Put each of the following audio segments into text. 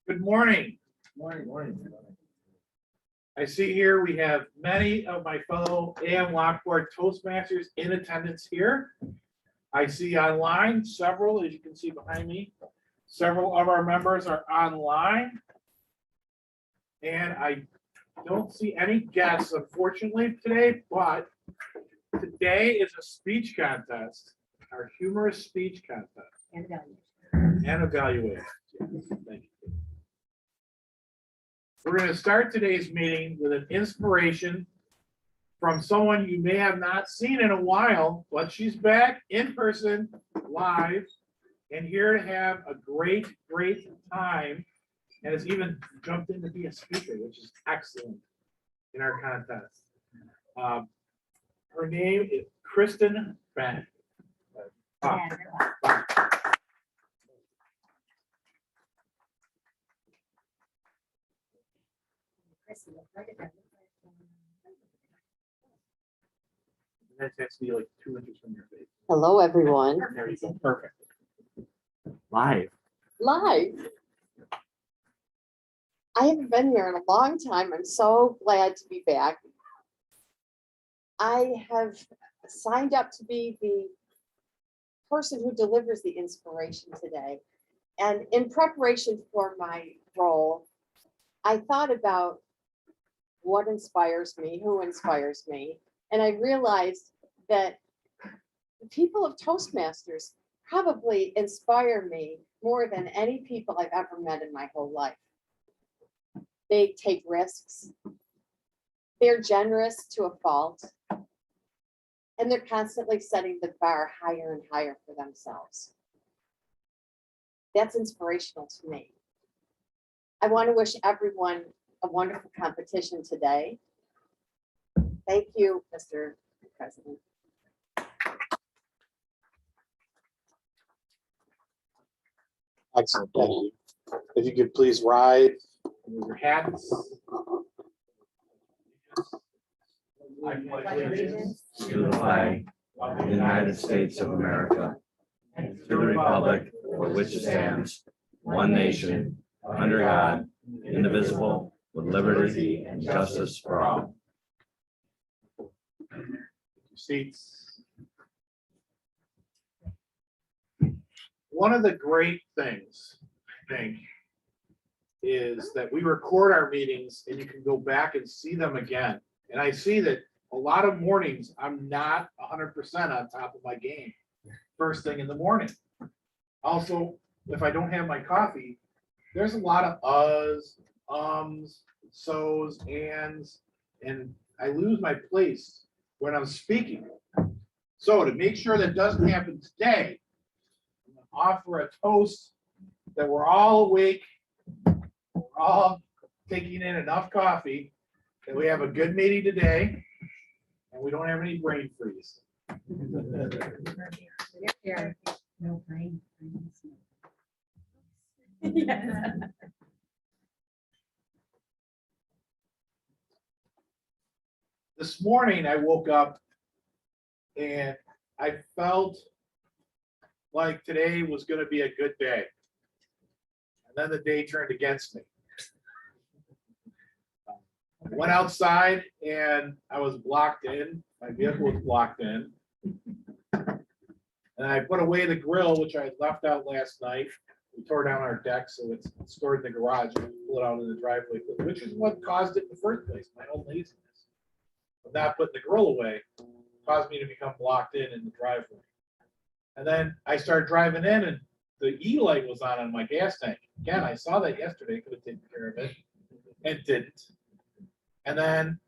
Good morning. Morning. I see here we have many of my fellow Lockport Toastmasters in attendance here. I see online several, as you can see behind me, several of our members are online. And I don't see any guests, unfortunately, today, but today is a speech contest, our humorous speech contest. And evaluation. Yes, thank you. We're going to start today's meeting with an inspiration from someone you may have not seen in a while, but she's back in person, live, and here to have a great time, and has even jumped in to be a speaker, which is excellent in our contest. Her name is Kristen Bank. That has to be like 2 inches from your face. Hello, everyone. There you go. Perfect. Live. Live. I haven't been here in a long time. I'm so glad to be back. I have signed up to be the person who delivers the inspiration today. And in preparation for my role, I thought about what inspires me, who inspires me. And I realized that the people of Toastmasters probably inspire me more than any people I've ever met in my whole life. They take risks. They're generous to a fault. And they're constantly setting the bar higher and higher for themselves. That's inspirational to me. I want to wish everyone a wonderful competition today. Thank you, Mr. President. Excellent. Thank you. If you could please rise with your hats. I pledge allegiance to the flag of the United States of America and to the republic for which it stands, one nation, under God, indivisible, with liberty and justice for all. Seats. One of the great things, I think, is that we record our meetings and you can go back and see them again. And I see that a lot of mornings I'm not 100% on top of my game first thing in the morning. Also, if I don't have my coffee, there's a lot of uhs, ums, so's, ands, and I lose my place when I'm speaking. So to make sure that doesn't happen today, I'm going to offer a toast that we're all awake, we're all taking in enough coffee, that we have a good meeting today, and we don't have any brain freeze. No brain. This morning I woke up and I felt like today was going to be a good day. And then the day turned against me. I went outside and I was blocked in. My vehicle was blocked in. And I put away the grill, which I had left out last night. We tore down our deck, so it's stored in the garage. And we pull it out in the driveway, which is what caused it in the first place, my own laziness. But not putting the grill away caused me to become blocked in the driveway. And then I started driving in and the E-light was on my gas tank. Again, I saw that yesterday, could have taken care of it, and didn't. And then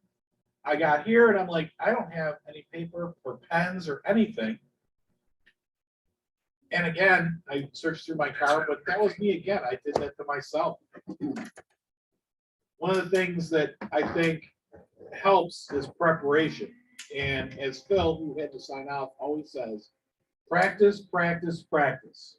I got here and I'm like, I don't have any paper or pens or anything. And again, I searched through my car, but that was me again. I did that to myself. One of the things that I think helps is preparation. And as Phil, who had to sign off, always says, practice, practice, practice.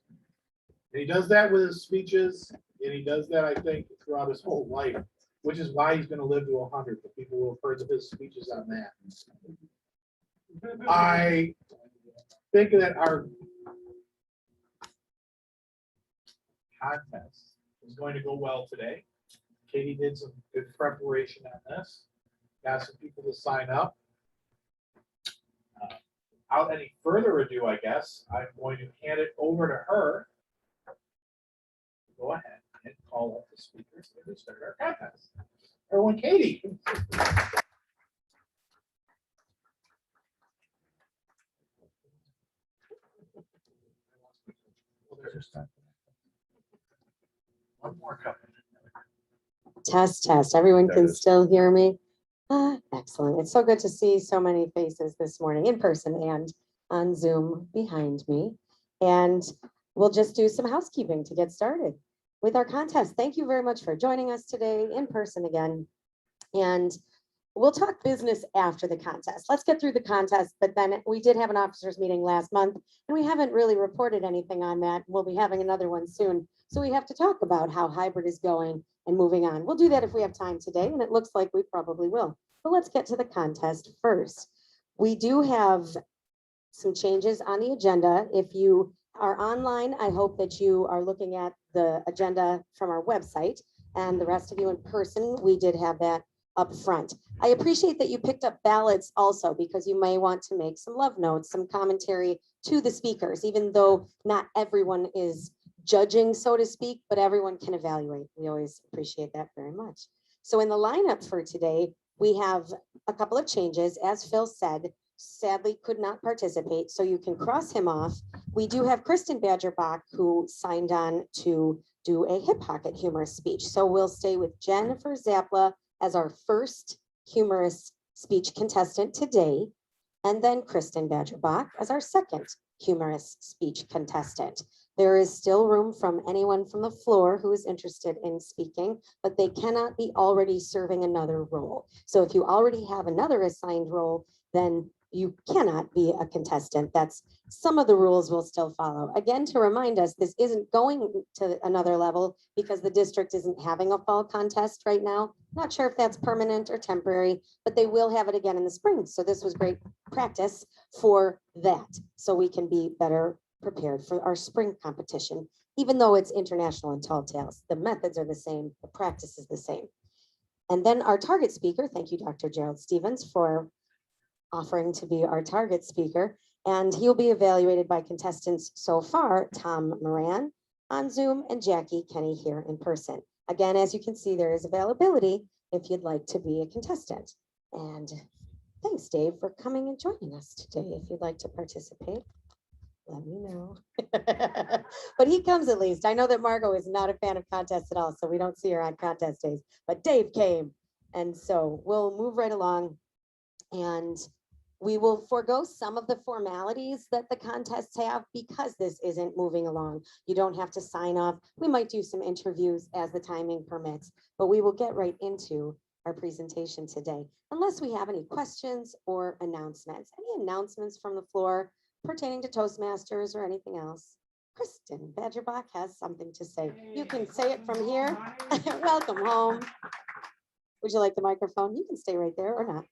And he does that with his speeches, and he does that, I think, throughout his whole life, which is why he's going to live to 100. The people will have heard of his speeches on that. I think that our contest is going to go well today. Katie did some good preparation on this. Got some people to sign up. Without any further ado, I guess, I'm going to hand it over to her. Go ahead and call up the speakers and we start our contest. Everyone, Katie. One more coming. Test, test. Everyone There can it is. still hear me? Excellent. It's so good to see so many faces this morning in person and on Zoom behind me. And we'll just do some housekeeping to get started with our contest. Thank you very much for joining us today in person again. And we'll talk business after the contest. Let's get through the contest, but then we did have an officers meeting last month and we haven't really reported anything on that. We'll be having another one soon. So we have to talk about how hybrid is going and moving on. We'll do that if we have time today, and it looks like we probably will. But let's get to the contest first. We do have some changes on the agenda. If you are online, I hope that you are looking at the agenda from our website, and the rest of you in person, we did have that up front. I appreciate that you picked up ballots also, because you may want to make some love notes, some commentary to the speakers, even though not everyone is judging, so to speak, but everyone can evaluate. We always appreciate that very much. So in the lineup for today, we have a couple of changes. As Phil said, sadly could not participate, so you can cross him off. We do have Kristen Badgerbach, who signed on to do a hip pocket humorous speech. So we'll stay with Jennifer Zappla as our first humorous speech contestant today, and then Kristen Badgerbach as our second humorous speech contestant. There is still room from anyone from the floor who is interested in speaking, but they cannot be already serving another role. So if you already have another assigned role, then you cannot be a contestant. That's some of the rules will still follow. Again, to remind us, this isn't going to another level because the district isn't having a fall contest right now. Not sure if that's permanent or temporary, but they will have it again in the spring. So this was great practice for that. So we can be better prepared for our spring competition, even though it's international and tall tales. The methods are the same, the practice is the same. And then our target speaker, thank you, Dr. Gerald Stevens, for offering to be our target speaker. And he'll be evaluated by contestants so far, Tom Moran on Zoom and Jackie Kenny here in person. Again, as you can see, there is availability if you'd like to be a contestant. And thanks, Dave, for coming and joining us today. If you'd like to participate, let me know. But he comes at least. I know that Margot is not a fan of contests at all, so we don't see her on contest days, but Dave came. And so we'll move right along, and we will forego some of the formalities that the contests have because this isn't moving along. You don't have to sign off. We might do some interviews as the timing permits, but we will get right into our presentation today, unless we have any questions or announcements. Any announcements from the floor pertaining to Toastmasters or anything else? Kristen Badgerbach has something to say. You can say it from here. Welcome home. Would you like the microphone? You can stay right there or not.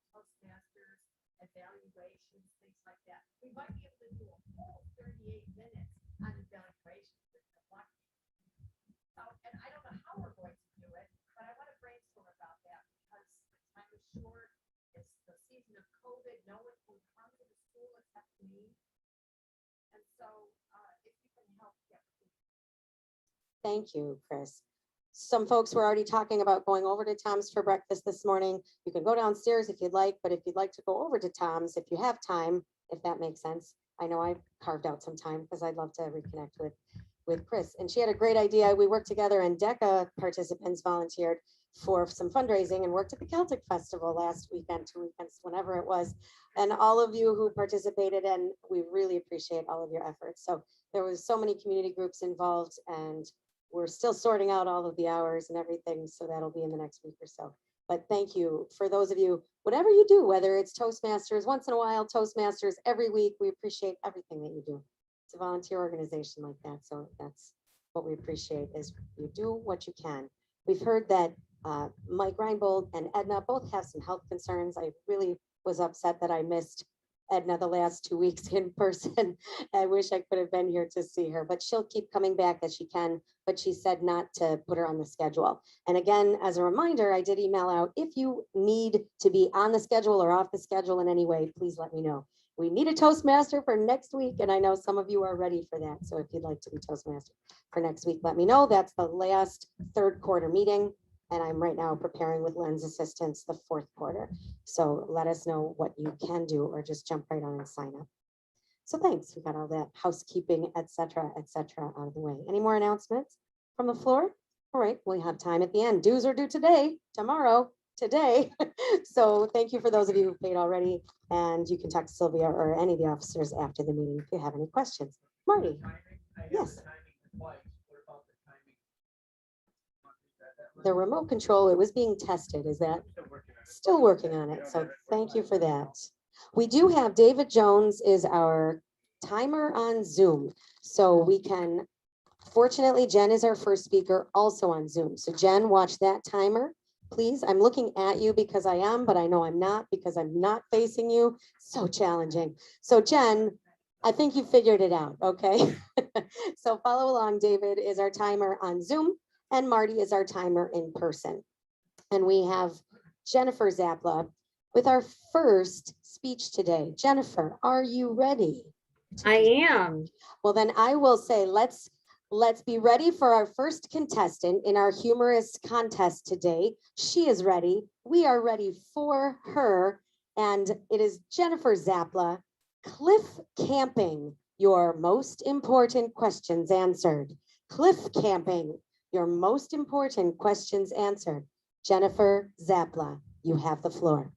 Toastmasters, evaluations, things like that. We might be able to do a whole 38 minutes on evaluations with the lucky. So, and I don't know how we're going to do it, but I want to brainstorm about that because the time is short. It's the season of COVID. No one can come to the school except me. And so if you can help, yeah. Thank you, Chris. Some folks were already talking about going over to Tom's for breakfast this morning. You can go downstairs if you'd like, but if you'd like to go over to Tom's, if you have time, if that makes sense. I know I carved out some time because I'd love to reconnect with Chris. And she had a great idea. We worked together, and DECA participants volunteered for some fundraising and worked at the Celtic Festival last weekend, 2 weekends, whenever it was. And all of you who participated, and we really appreciate all of your efforts. So there was so many community groups involved, and we're still sorting out all of the hours and everything, so that'll be in the next week or so. But thank you for those of you, whatever you do, whether it's Toastmasters once in a while, Toastmasters every week, we appreciate everything that you do. It's a volunteer organization like that, so that's what we appreciate is you do what you can. We've heard that Mike Reinbold and Edna both have some health concerns. I really was upset that I missed Edna the last 2 weeks in person. I wish I could have been here to see her, but she'll keep coming back as she can, but she said not to put her on the schedule. And again, as a reminder, I did email out, if you need to be on the schedule or off the schedule in any way, please let me know. We need a Toastmaster for next week, and I know some of you are ready for that. So if you'd like to be Toastmaster for next week, let me know. That's the last third quarter meeting. And I'm right now preparing with Lens Assistance the fourth quarter. So let us know what you can do, or just jump right on and sign up. So thanks, we got all that housekeeping, et cetera, out of the way. Any more announcements from the floor? All right, we have time at the end. Dues are due today, tomorrow, today. So thank you for those of you who paid already. And you can talk to Sylvia or any of the officers after the meeting if you have any questions. Marty? Yes. The remote control, it was being tested. Is that still working on it? So thank you for that. We do have David Jones is our timer on Zoom. So we can, fortunately, Jen is our first speaker also on Zoom. So Jen, watch that timer, please. I'm looking at you because I am, but I know I'm not because I'm not facing you. So challenging. So Jen, I think you figured it out, okay? So follow along. David is our timer on Zoom. And Marty is our timer in person. And we have Jennifer Zapla with our first speech today. Jennifer, are you ready? I am. Well, then I will say, let's be ready for our first contestant in our humorous contest today. She is ready. We are ready for her. And it is Jennifer Zapla, Cliff Camping, your most important questions answered. Cliff Camping. Your most important questions answered. Jennifer Zapla, you have the floor.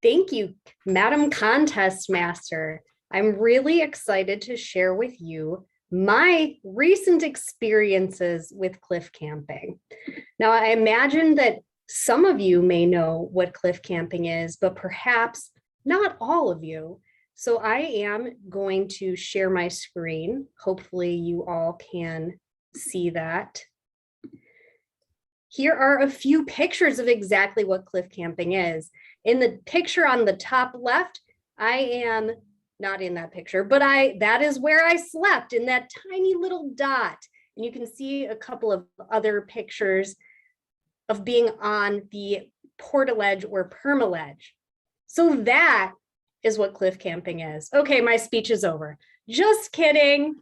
Thank you, Madam Contest Master. I'm really excited to share with you my recent experiences with cliff camping. Now, I imagine that some of you may know what cliff camping is, but perhaps not all of you. So I am going to share my screen. Hopefully you all can see that. Here are a few pictures of exactly what cliff camping is. In the picture on the top left, I am not in that picture, but that is where I slept, in that tiny little dot. And you can see a couple of other pictures of being on the portaledge or permaledge. So that is what cliff camping is. Okay, my speech is over. Just kidding.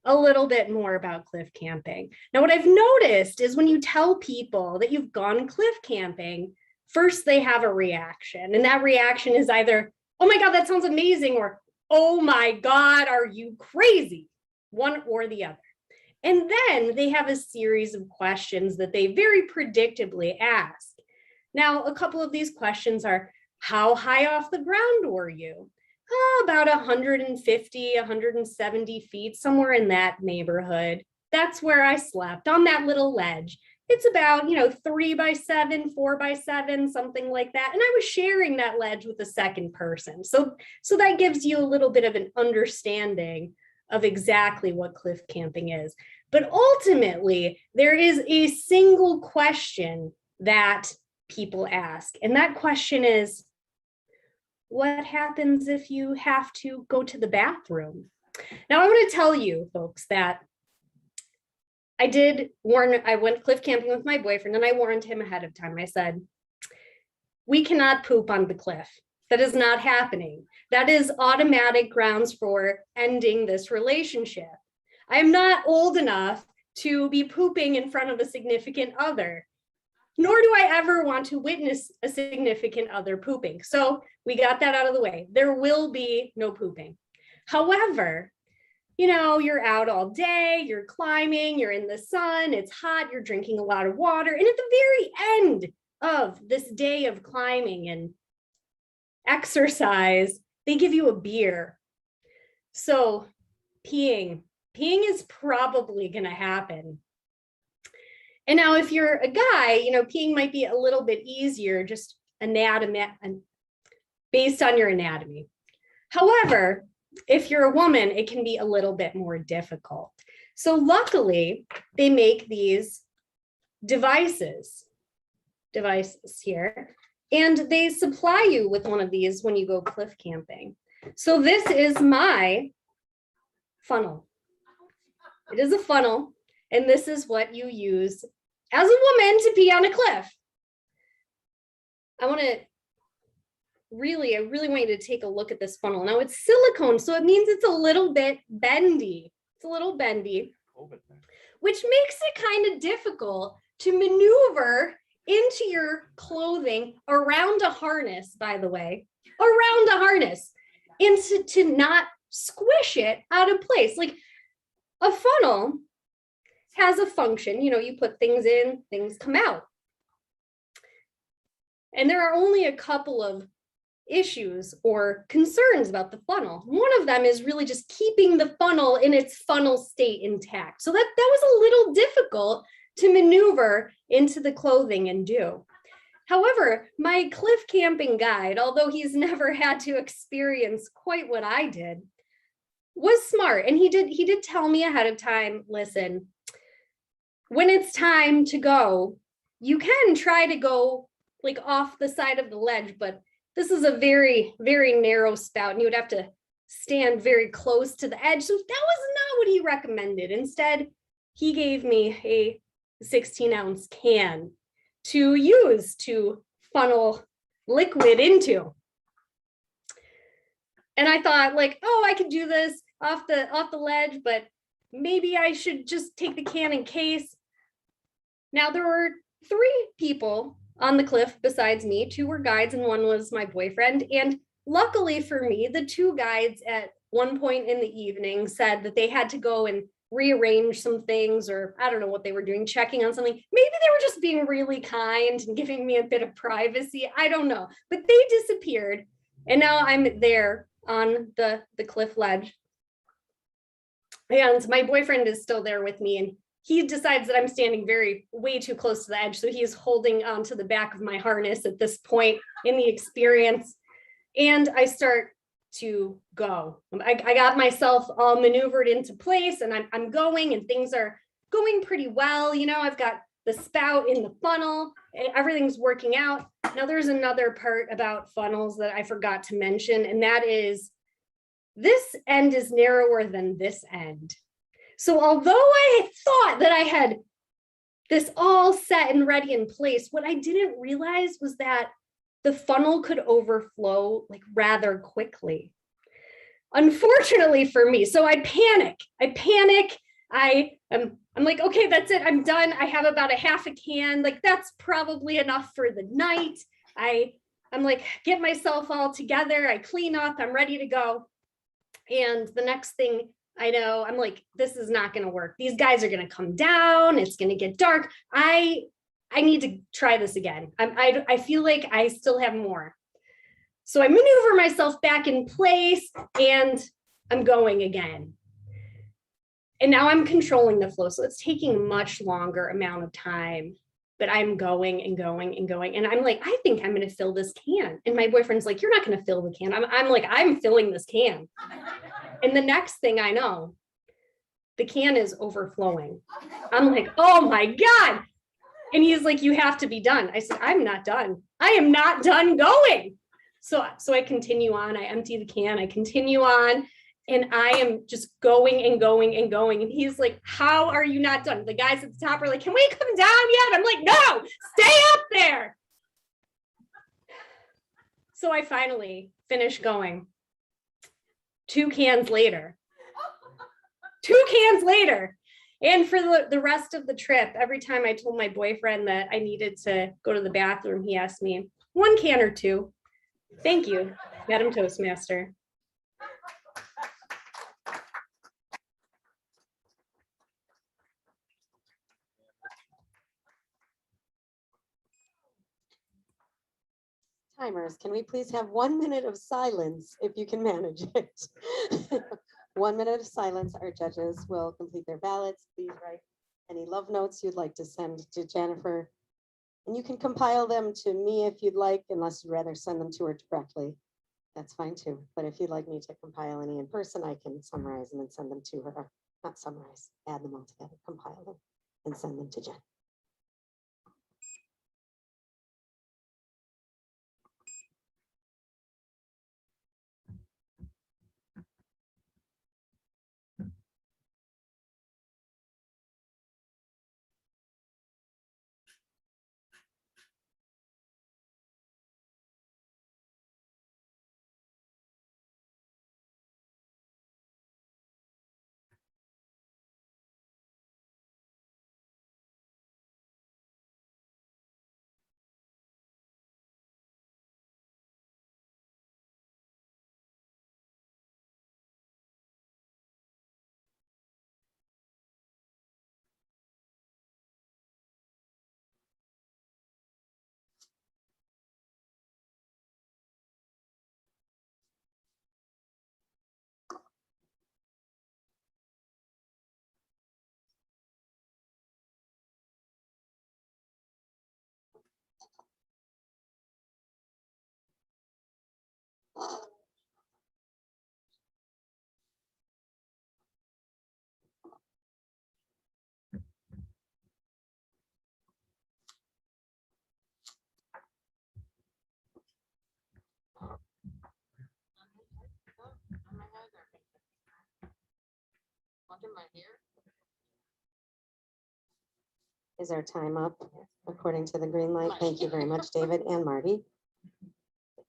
A little bit more about cliff camping. Now, what I've noticed is when you tell people that you've gone cliff camping, first they have a reaction, and that reaction is either, oh my God, that sounds amazing, or oh my God, are you crazy? One or the other. And then they have a series of questions that they very predictably ask. Now, a couple of these questions are, how high off the ground were you? About 150, 170 feet, somewhere in that neighborhood. That's where I slept, on that little ledge. It's about, 3 by 7, 4 by 7, something like that. And I was sharing that ledge with a second person. So that gives you a little bit of an understanding of exactly what cliff camping is. But ultimately, there is a single question that people ask. And that question is, what happens if you have to go to the bathroom? Now, I want to tell you, folks, that I went cliff camping with my boyfriend, and I warned him ahead of time. I said, we cannot poop on the cliff. That is not happening. That is automatic grounds for ending this relationship. I am not old enough to be pooping in front of a significant other, nor do I ever want to witness a significant other pooping. So we got that out of the way. There will be no pooping. However, you're out all day, you're climbing, you're in the sun, it's hot, you're drinking a lot of water. And at the very end of this day of climbing and exercise, they give you a beer. So peeing peeing is probably going to happen. And now if you're a guy, peeing might be a little bit easier, just based on your anatomy. However, if you're a woman, it can be a little bit more difficult. So luckily, they make these devices here, and they supply you with one of these when you go cliff camping. So this is my funnel. It is a funnel, and this is what you use as a woman to pee on a cliff. I really want you to take a look at this funnel. Now it's silicone, so it means it's a little bit bendy. It's a little bendy, which makes it kind of difficult to maneuver into your clothing around a harness, by the way, around a harness, and to not squish it out of place. Like a funnel has a function, you put things in, things come out. And there are only a couple of issues or concerns about the funnel. One of them is really just keeping the funnel in its funnel state intact. So that was a little difficult to maneuver into the clothing and do. However, my cliff camping guide, although he's never had to experience quite what I did, was smart. And he did tell me ahead of time, listen, when it's time to go, you can try to go like off the side of the ledge, but this is a very, very narrow spout and you would have to stand very close to the edge. So that was not what he recommended. Instead, he gave me a 16-ounce can to use to funnel liquid into. And I thought like, oh, I could do this off the ledge, but maybe I should just take the can in case. Now there were 3 people on the cliff besides me. 2 were guides and 1 was my boyfriend. And luckily for me, the 2 guides at one point in the evening said that they had to go and rearrange some things, or I don't know what they were doing, checking on something. Maybe they were just being really kind and giving me a bit of privacy. I don't know, but they disappeared. And now I'm there on the cliff ledge. And my boyfriend is still there with me, and he decides that I'm standing way too close to the edge. So he's holding onto the back of my harness at this point in the experience. And I start to go. I got myself all maneuvered into place, and I'm going, and things are going pretty well. I've got the spout in the funnel, everything's working out. Now there's another part about funnels that I forgot to mention, and that is this end is narrower than this end. So although I thought that I had this all set and ready in place, what I didn't realize was that the funnel could overflow like rather quickly. Unfortunately for me, so I panic. I'm like, okay, that's it. I'm done. I have about a half a can. Like that's probably enough for the night. I'm like, get myself all together. I clean up. I'm ready to go. And the next thing I know, I'm like, this is not going to work. These guys are going to come down. It's going to get dark. I need to try this again. I feel like I still have more. So I maneuver myself back in place and I'm going again. And now I'm controlling the flow. So it's taking a much longer amount of time, but I'm going and going and going. And I'm like, I think I'm going to fill this can. And my boyfriend's like, you're not going to fill the can. I'm like, I'm filling this can. And the next thing I know, the can is overflowing. I'm like, oh my God. And he's like, you have to be done. I said, I'm not done. I am not done going. So I continue on. I empty the can. I continue on. And I am just going and going and going. And he's like, how are you not done? The guys at the top are like, can we come down yet? I'm like, no, stay up there. So I finally finish going. 2 cans later. 2 cans later. And for the rest of the trip, every time I told my boyfriend that I needed to go to the bathroom, he asked me, 1 can or 2? Thank you, Madam Toastmaster. Timers, can we please have 1 minute of silence if you can manage it? 1 minute of silence. Our judges will complete their ballots. Please write any love notes you'd like to send to Jennifer. And you can compile them to me if you'd like, unless you'd rather send them to her directly. That's fine too. But if you'd like me to compile any in person, I can summarize them and send them to her. Or not summarize, add them all together, compile them and send them to Jen. Is our time up according to the green light? Thank you very much, David and Marty.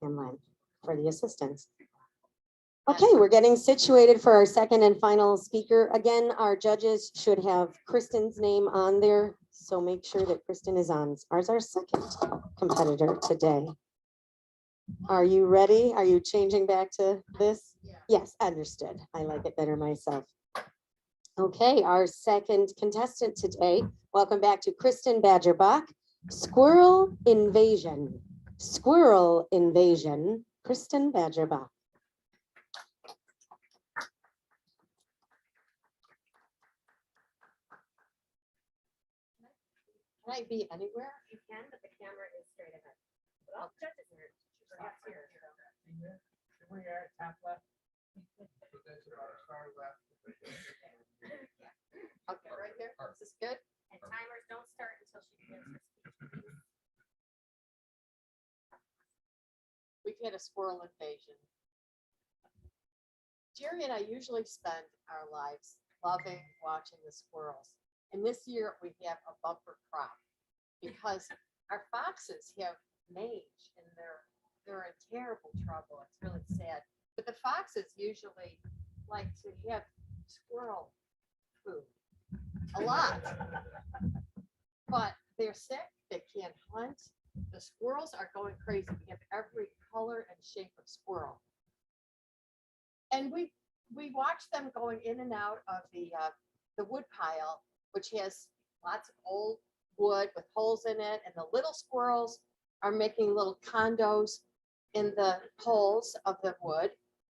And Len for the assistance. Okay, we're getting situated for our second and final speaker. Again, our judges should have Kristen's name on there, so make sure that Kristen is on as our second competitor today. Are you ready? Are you changing back to this? Yes, understood. I like it better myself. Okay, our second contestant today. Welcome back to Kristen Badgerbach. Squirrel Invasion. Squirrel Invasion. Kristen Badgerbach. Can I be anywhere? You can, but the camera is straight ahead. Well, judges are perhaps here. We are top left. Far left. Okay, right there. Is this good? And timers don't start until she begins her speech. We've had a squirrel invasion. Jerry and I usually spend our lives loving watching the squirrels. And this year we have a bumper crop because our foxes have mange and they're in terrible trouble. It's really sad. But the foxes usually like to have squirrel food a lot. But they're sick, they can't hunt. The squirrels are going crazy. We have every color and shape of squirrel. And we watch them going in and out of the wood pile, which has lots of old wood with holes in it. And the little squirrels are making little condos in the holes of the wood.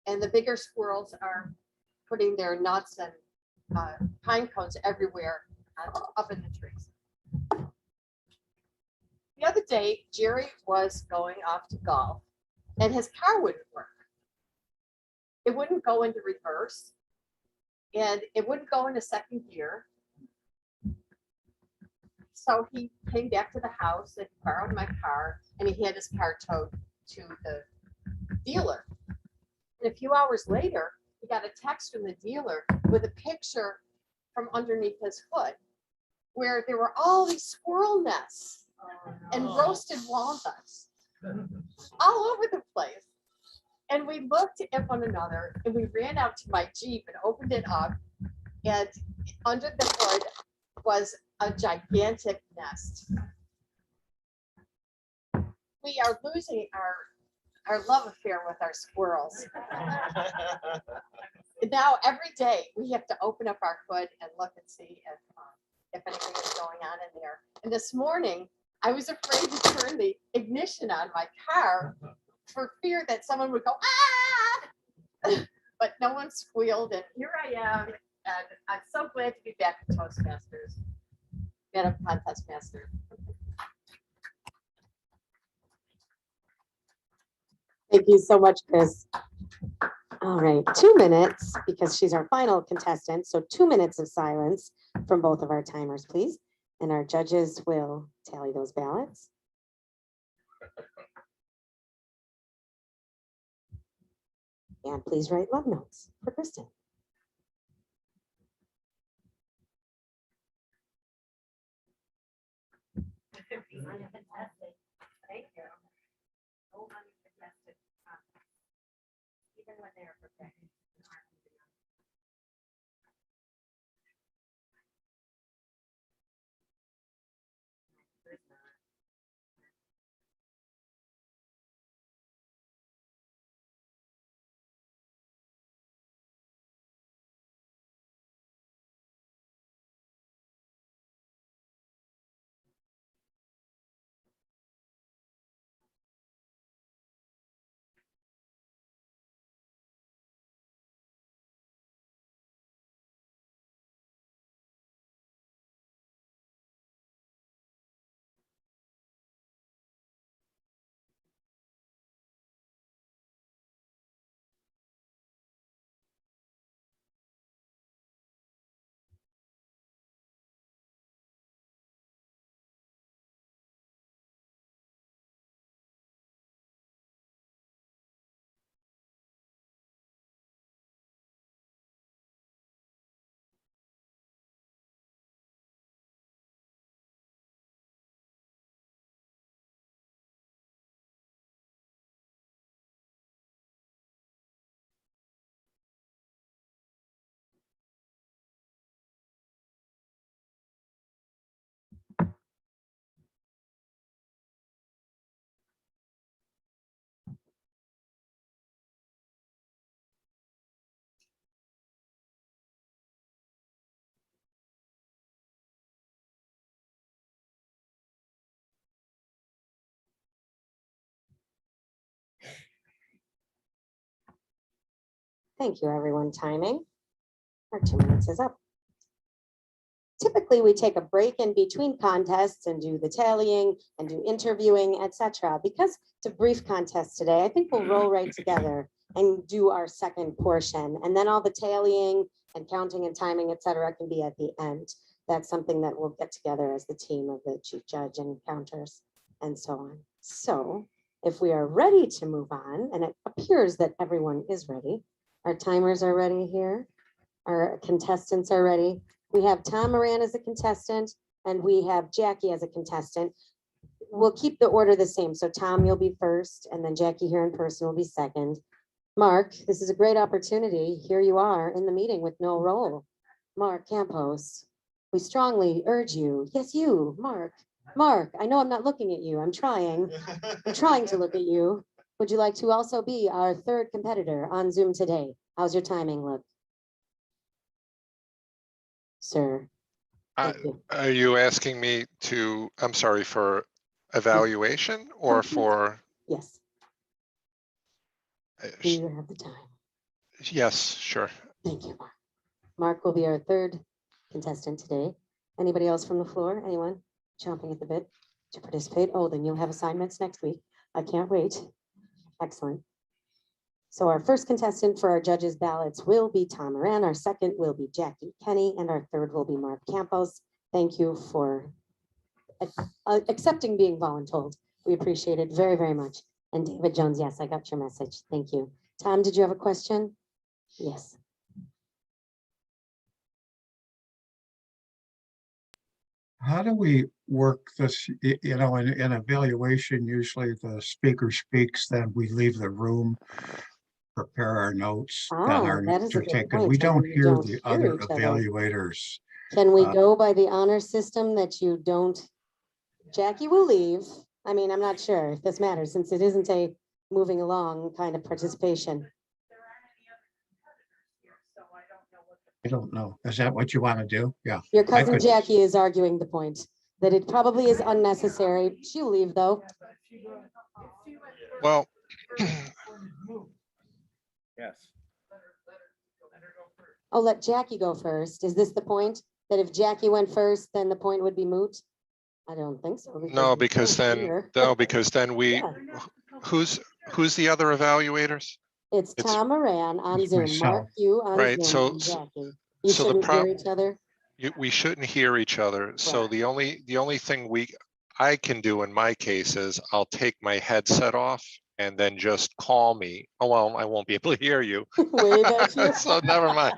And the bigger squirrels are putting their nuts and pine cones everywhere up in the trees. The other day, Jerry was going off to golf and his car wouldn't work. It wouldn't go into reverse and it wouldn't go into second gear. So he came back to the house and borrowed my car and he had his car towed to the dealer. And a few hours later, he got a text from the dealer with a picture from underneath his hood where there were all these squirrel nests and roasted walnuts all over the place. And we looked at one another and we ran out to my Jeep and opened it up. And under the hood was a gigantic nest. We are losing our love affair with our squirrels. Now every day we have to open up our hood and look and see if anything is going on in there. And this morning I was afraid to turn the ignition on my car for fear that someone would go, ah! but no one squealed, and here I am, and I'm so glad to be back at Toastmasters. Madam Contest Master. Thank you so much, Chris. All right, 2 minutes, because she's our final contestant, so 2 minutes of silence from both of our timers, please. And our judges will tally those ballots. And please write love notes for Kristen. Thank you. No uncontested comments, even when they are perfected. Thank you, everyone. Timing. Our 2 minutes is up. Typically, we take a break in between contests and do the tallying and do interviewing, etc. Because it's a brief contest today, I think we'll roll right together and do our second portion. And then all the tallying and counting and timing, etc., can be at the end. That's something that we'll get together as the team of the chief judge and counters and so on. So if we are ready to move on, and it appears that everyone is ready, our timers are ready here. Our contestants are ready. We have Tom Moran as a contestant and we have Jackie as a contestant. We'll keep the order the same. So Tom, you'll be first, and then Jackie here in person will be second. Mark, this is a great opportunity. Here you are in the meeting with no role. Mark Campos, we strongly urge you. Yes, you, Mark. Mark, I know I'm not looking at you. I'm trying to look at you. Would you like to also be our third competitor on Zoom today? How's your timing look? Sir. Thank you. Are you asking me to, I'm sorry, for evaluation or for? Yes, do you have the time? Yes, sure. Thank you, Mark. Mark will be our third contestant today. Anybody else from the floor? Anyone chomping at the bit to participate? Oh, then you'll have assignments next week. I can't wait. Excellent. So our first contestant for our judges' ballots will be Tom Moran. Our second will be Jackie Kenny, and our third will be Mark Campos. Thank you for accepting being voluntold. We appreciate it very, very much. And David Jones, yes, I got your message. Thank you. Tom, did you have a question? Yes. How do we work this, in evaluation, usually the speaker speaks, then we leave the room, prepare our notes, then our That is notes a are good taken. point. We don't You hear don't the hear other each other. evaluators. Can we go by the honor system that you don't? Jackie will leave. I mean, I'm not sure if this matters since it isn't a moving along kind of participation. I don't know. Is that what you want to do? Yeah. Your cousin could- Jackie is arguing the point that it probably is unnecessary. She'll leave though. Well, Yes. Oh, let Jackie go first. Is this the point? That if Jackie went first, then the point would be moot? I don't think so. No, we because can't then, hear. no, because then we, Yeah. who's the other evaluators? It's It's Tom Moran on It's Zoom, myself. Mark, you on Right, Zoom, and so Jackie. You so the shouldn't hear prob- each other? we shouldn't hear each other. So Right. the only thing I can do in my case is I'll take my headset off and then just call me. Oh, well, I won't be able to hear you. Wave at you. So never mind.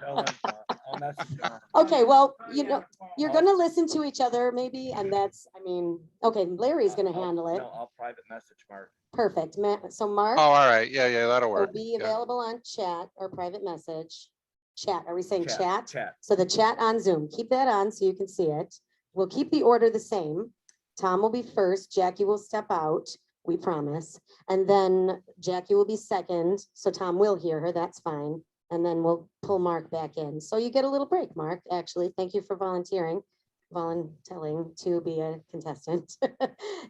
Okay, well, you know, you're gonna listen to each other maybe, and that's, I mean, okay, Larry's gonna handle it. I'll private message Mark. Perfect. So Mark Oh, all right. Yeah, that'll will work. be Yeah. available on chat or private message. Chat, are we saying chat? Chat. So the chat on Zoom, keep that on so you can see it. We'll keep the order the same. Tom will be first, Jackie will step out, we promise. And then Jackie will be second, so Tom will hear her, that's fine. And then we'll pull Mark back in. So you get a little break, Mark, actually. Thank you for volunteering to be a contestant.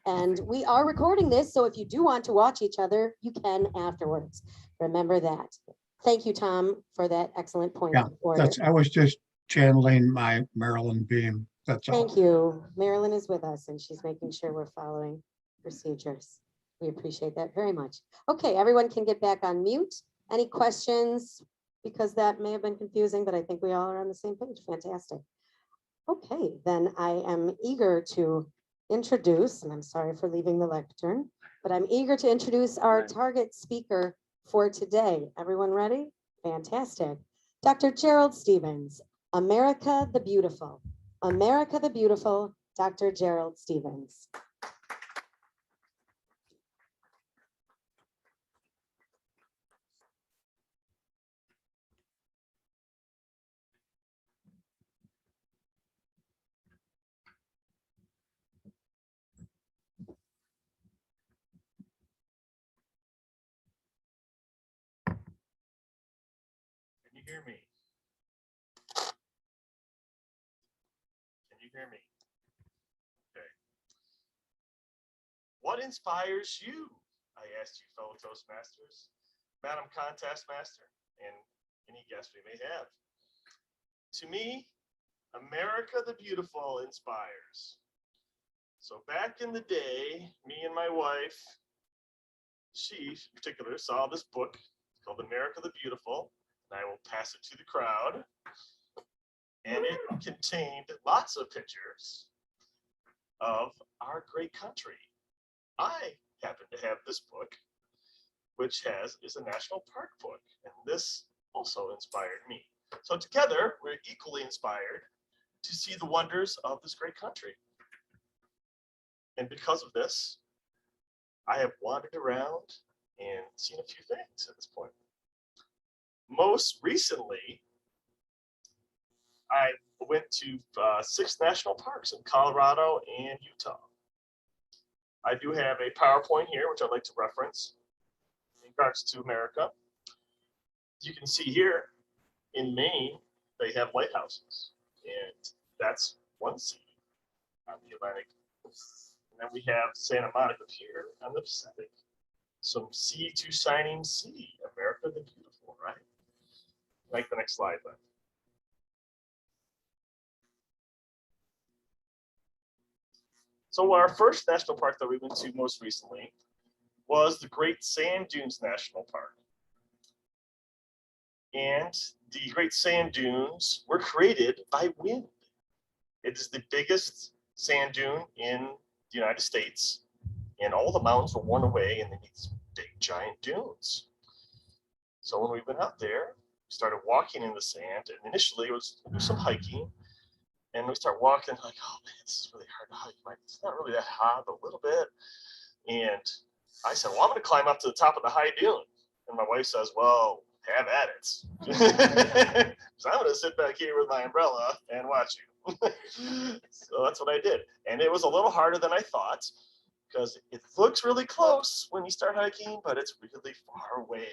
And we are recording this, so if you do want to watch each other, you can afterwards. Remember that. Thank you, Tom, for that excellent point Yeah, of order. I was just channeling my Maryland beam. That's all. Thank you. Marilyn is with us and she's making sure we're following procedures. We appreciate that very much. Okay, everyone can get back on mute. Any questions? Because that may have been confusing, but I think we all are on the same page. Fantastic. Okay, then I am eager to introduce, and I'm sorry for leaving the lectern, but I'm eager to introduce our target speaker for today. Everyone ready? Fantastic. Dr. Gerald Stevens, America the Beautiful. America the Beautiful, Dr. Gerald Stevens. Can you hear me? Can you hear me? Okay. What inspires you? I asked you, fellow Toastmasters, Madam Contest Master, and any guest we may have. To me, America the Beautiful inspires. So back in the day, me and my wife, she in particular, saw this book called America the Beautiful, and I will pass it to the crowd. And it contained lots of pictures of our great country. I happen to have this book, which is a national park book, and this also inspired me. So together, we're equally inspired to see the wonders of this great country. And because of this, I have wandered around and seen a few things at this point. Most recently, I went to 6 national parks in Colorado and Utah. I do have a PowerPoint here, which I'd like to reference in regards to America. You can see here in Maine, they have lighthouses, and that's one sea on the Atlantic. And then we have Santa Monica here on the Pacific. Some sea to shining sea, America the Beautiful, right? Like the next slide, then. So our first national park that we went to most recently was the Great Sand Dunes National Park. And the Great Sand Dunes were created by wind. It is the biggest sand dune in the United States, and all the mountains were worn away and they made these big giant dunes. So when we went out there, we started walking in the sand, and initially it was some hiking. And we start walking like, oh man, this is really hard to hike. Like, it's not really that high, but a little bit. And I said, well, I'm going to climb up to the top of the high dune. And my wife says, well, have at it. So I'm going to sit back here with my umbrella and watch you. So that's what I did. And it was a little harder than I thought, because it looks really close when you start hiking, but it's really far away.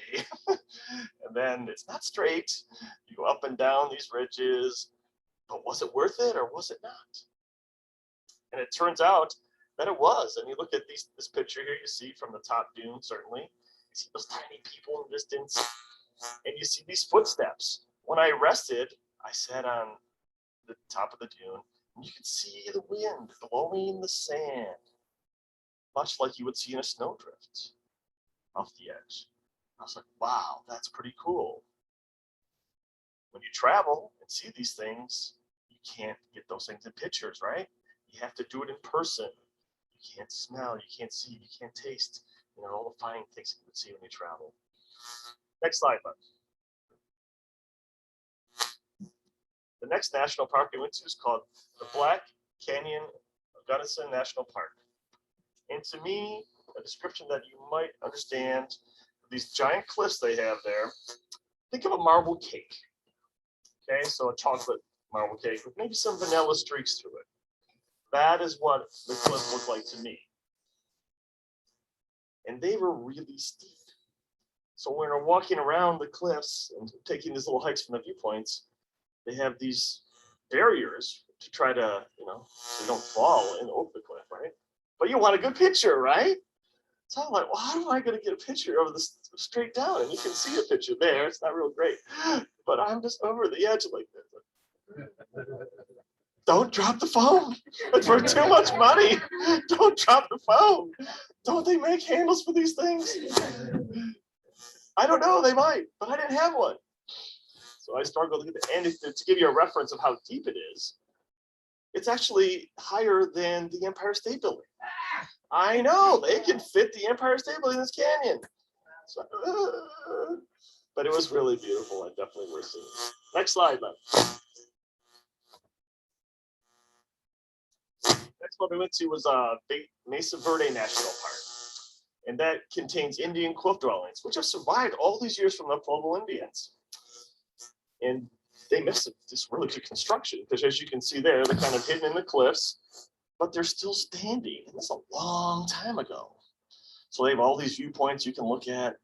And then it's not straight. You go up and down these ridges. But was it worth it or was it not? And it turns out that it was. And you look at this picture here, you see from the top dune, certainly. You see those tiny people in the distance, and you see these footsteps when I rested, I sat on the top of the dune, and you could see the wind blowing the sand, much like you would see in a snowdrift off the edge. I was like, wow, that's pretty cool. When you travel and see these things, you can't get those things in pictures, right? You have to do it in person. You can't smell, you can't see, you can't taste, all the fine things you would see when you travel. Next slide, bud. The next national park we went to is called the Black Canyon Gunnison National Park. And to me, a description that you might understand, these giant cliffs they have there, think of a marble cake. Okay, so a chocolate marble cake with maybe some vanilla streaks through it. That is what the cliffs look like to me. And they were really steep. So when we're walking around the cliffs and taking these little hikes from the viewpoints, they have these barriers to try to, so you don't fall and over the cliff, right? But you want a good picture, right? So I'm like, well, how am I going to get a picture of this straight down? And you can see a picture there. It's not real great, but I'm just over the edge like this. Don't drop the phone. It's for too much money. Don't drop the phone. Don't they make handles for these things? I don't know. They might, but I didn't have one. So I struggled to get the end. To give you a reference of how deep it is, it's actually higher than the Empire State Building. I know they can fit the Empire State Building in this canyon. So, but it was really beautiful and definitely worth seeing. Next slide, man. Next one we went to was Mesa Verde National Park. And that contains Indian cliff dwellings, which have survived all these years from the Pueblo Indians. And they missed this really good construction because, as you can see there, they're kind of hidden in the cliffs, but they're still standing. And that's a long time ago. So they have all these viewpoints you can look at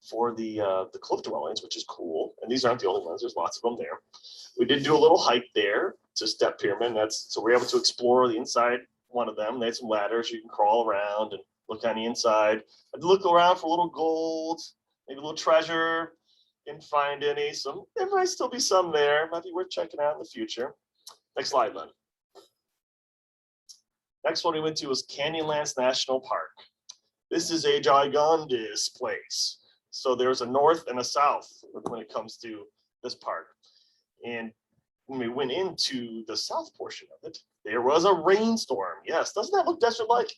for the cliff dwellings, which is cool. And these aren't the only ones. There's lots of them there. We did do a little hike there to Step Pyramid. So we're able to explore the inside one of them. They had some ladders you can crawl around and look on the inside. I'd look around for a little gold, maybe a little treasure. Didn't find any. So there might still be some there. Might be worth checking out in the future. Next slide, Len. Next one we went to was Canyonlands National Park. This is a gigantous place. So there's a north and a south when it comes to this park. And when we went into the south portion of it, there was a rainstorm. Yes, doesn't that look desert-like?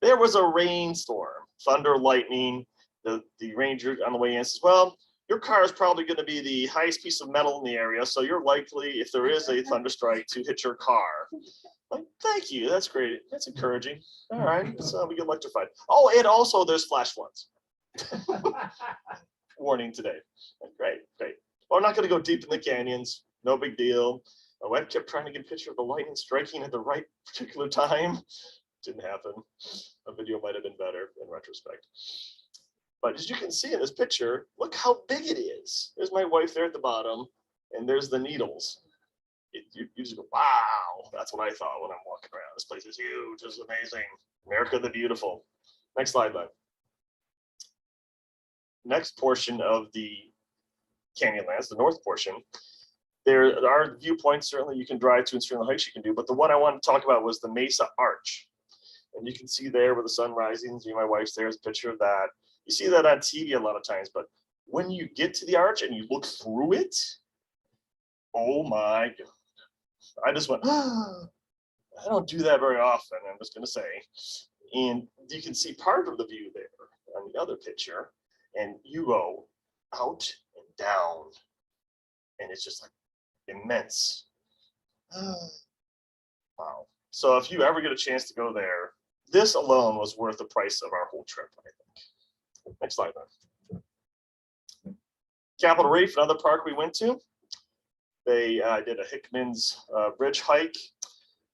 There was a rainstorm, thunder, lightning. The ranger on the way in says, well, your car is probably going to be the highest piece of metal in the area, so you're likely, if there is a thunderstrike, to hit your car. Like, thank you, that's great. That's encouraging. All right, so we get electrified. Oh, and also there's flash floods. Warning today. Great, great. Well, I'm not going to go deep in the canyons. No big deal. My wife kept trying to get a picture of the lightning striking at the right particular time. Didn't happen. A video might have been better in retrospect. But as you can see in this picture, look how big it is. There's my wife there at the bottom, and there's the needles. You just go, wow, that's what I thought when I'm walking around. This place is huge. This is amazing. America the Beautiful. Next slide, bud. Next portion of the Canyonlands, the north portion, there are viewpoints certainly you can drive to and certain hikes you can do, but the one I wanted to talk about was the Mesa Arch. And you can see there where the sun rising, see my wife's there's a picture of that. You see that on TV a lot of times, but when you get to the arch and you look through it, oh my God. I just went, I don't do that very often, I'm just gonna say. And you can see part of the view there on the other picture, and you go out and down, and it's just like immense. Wow. So if you ever get a chance to go there, this alone was worth the price of our whole trip, I think. Next slide, man. Capitol Reef, another park we went to. They did a Hickman's Bridge hike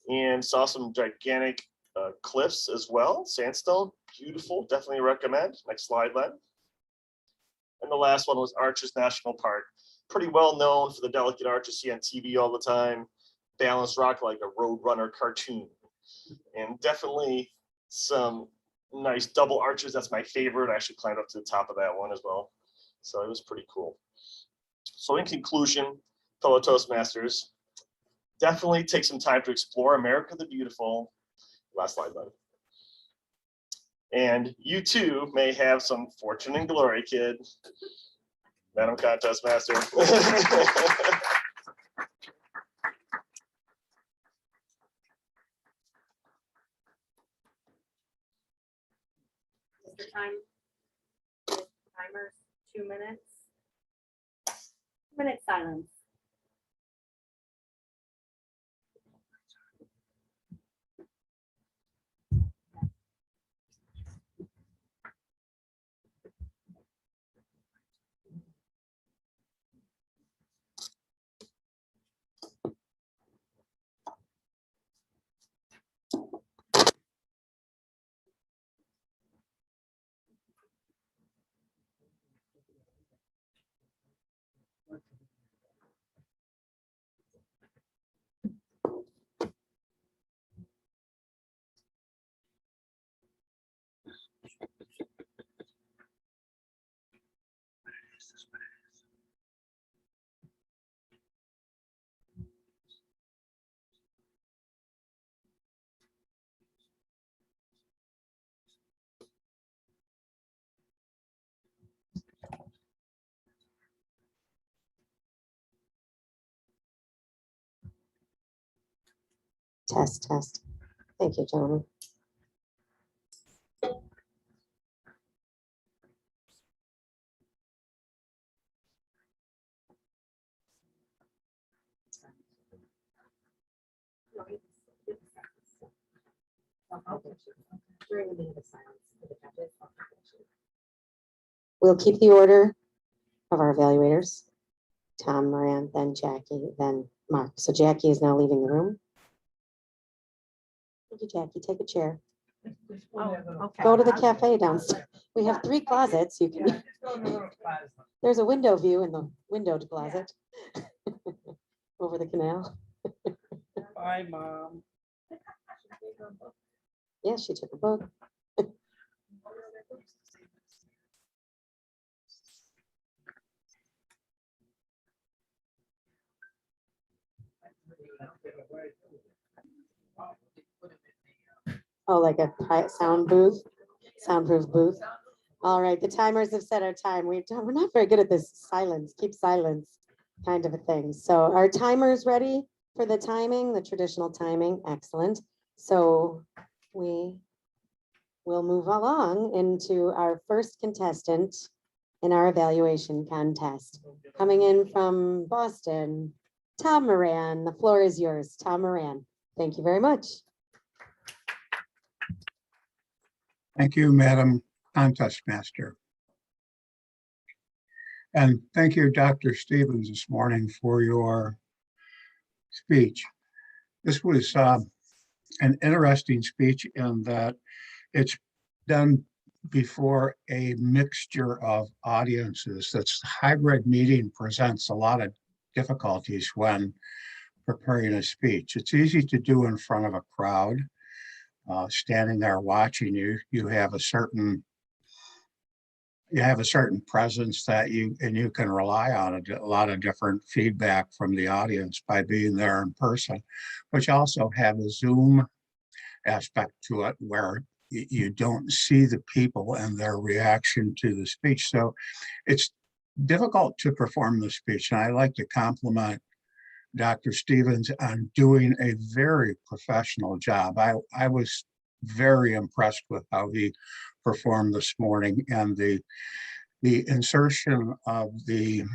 and saw some gigantic cliffs as well. Sandstone, beautiful, definitely recommend. Next slide, Len. And the last one was Arches National Park. Pretty well known for the delicate arches you see on TV all the time. Balanced rock like a Roadrunner cartoon. And definitely some nice double arches. That's my favorite. I actually climbed up to the top of that one as well. So it was pretty cool. So in conclusion, fellow Toastmasters, definitely take some time to explore America the Beautiful. Last slide, buddy. And you too may have some fortune and glory, kid. Madam Contest Master. Mr. Timers, 2 minutes. 2 minute silence. Test, test. Thank you, gentlemen. During the minute of silence for the judges. We'll keep the order of our evaluators. Tom, Moran, then Jackie, then Mark. So Jackie is now leaving the room. Thank you, Jackie. Take a chair. Oh, okay. Go to the cafe downstairs. We have 3 closets. You can. There's a window view in the windowed closet over the canal. Bye, Mom. Yeah, she took a book. Oh, like a sound booth, soundproof booth. All right, the timers have set our time. We're not very good at this silence, keep silence kind of a thing. So our timers ready for the timing, the traditional timing. Excellent. So we will move along into our first contestant in our evaluation contest. Coming in from Boston, Tom Moran. The floor is yours, Tom Moran. Thank you very much. Thank you, Madam Contest Master. And thank you, Dr. Stevens, this morning for your speech. This was an interesting speech in that it's done before a mixture of audiences. That's hybrid meeting presents a lot of difficulties when preparing a speech. It's easy to do in front of a crowd. Standing there watching you, you have a certain presence that you can rely on a lot of different feedback from the audience by being there in person, but you also have a Zoom aspect to it where you don't see the people and their reaction to the speech. So it's difficult to perform the speech. And I like to compliment Dr. Stevens on doing a very professional job. I was very impressed with how he performed this morning, and the insertion of the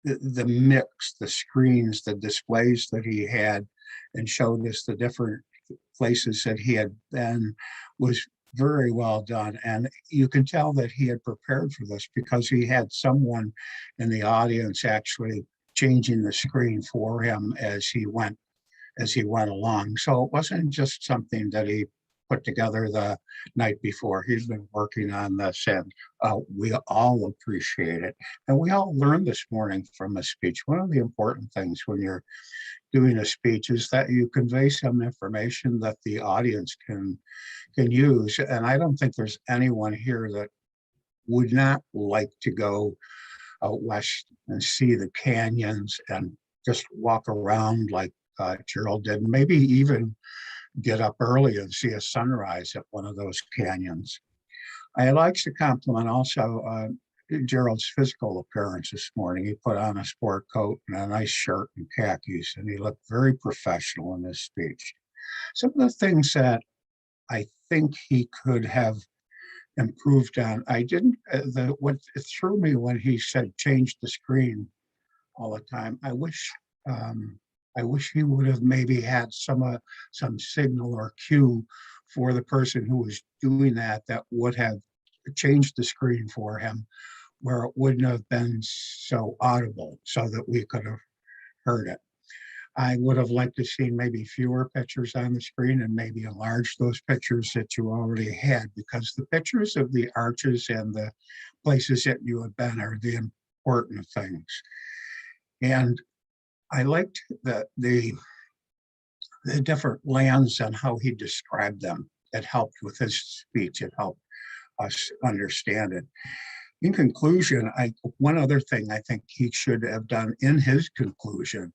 mix, the screens, the displays that he had, and showed us the different places that he had been was very well done. And you can tell that he had prepared for this because he had someone in the audience actually changing the screen for him as he went along. So it wasn't just something that he put together the night before. He's been working on this, and we all appreciate it. And we all learned this morning from a speech. One of the important things when you're doing a speech is that you convey some information that the audience can use. And I don't think there's anyone here that would not like to go out west and see the canyons and just walk around like Gerald did. Maybe even get up early and see a sunrise at one of those canyons. I like to compliment also Gerald's physical appearance this morning. He put on a sport coat and a nice shirt and khakis, and he looked very professional in his speech. Some of the things that I think he could have improved on, I didn't, what threw me when he said change the screen all the time. I wish he would have maybe had some signal or cue for the person who was doing that would have changed the screen for him, where it wouldn't have been so audible so that we could have heard it. I would have liked to see maybe fewer pictures on the screen and maybe enlarge those pictures that you already had, because the pictures of the arches and the places that you have been are the important things. And I liked the different lands and how he described them. It helped with his speech. It helped us understand it. In conclusion, one other thing I think he should have done in his conclusion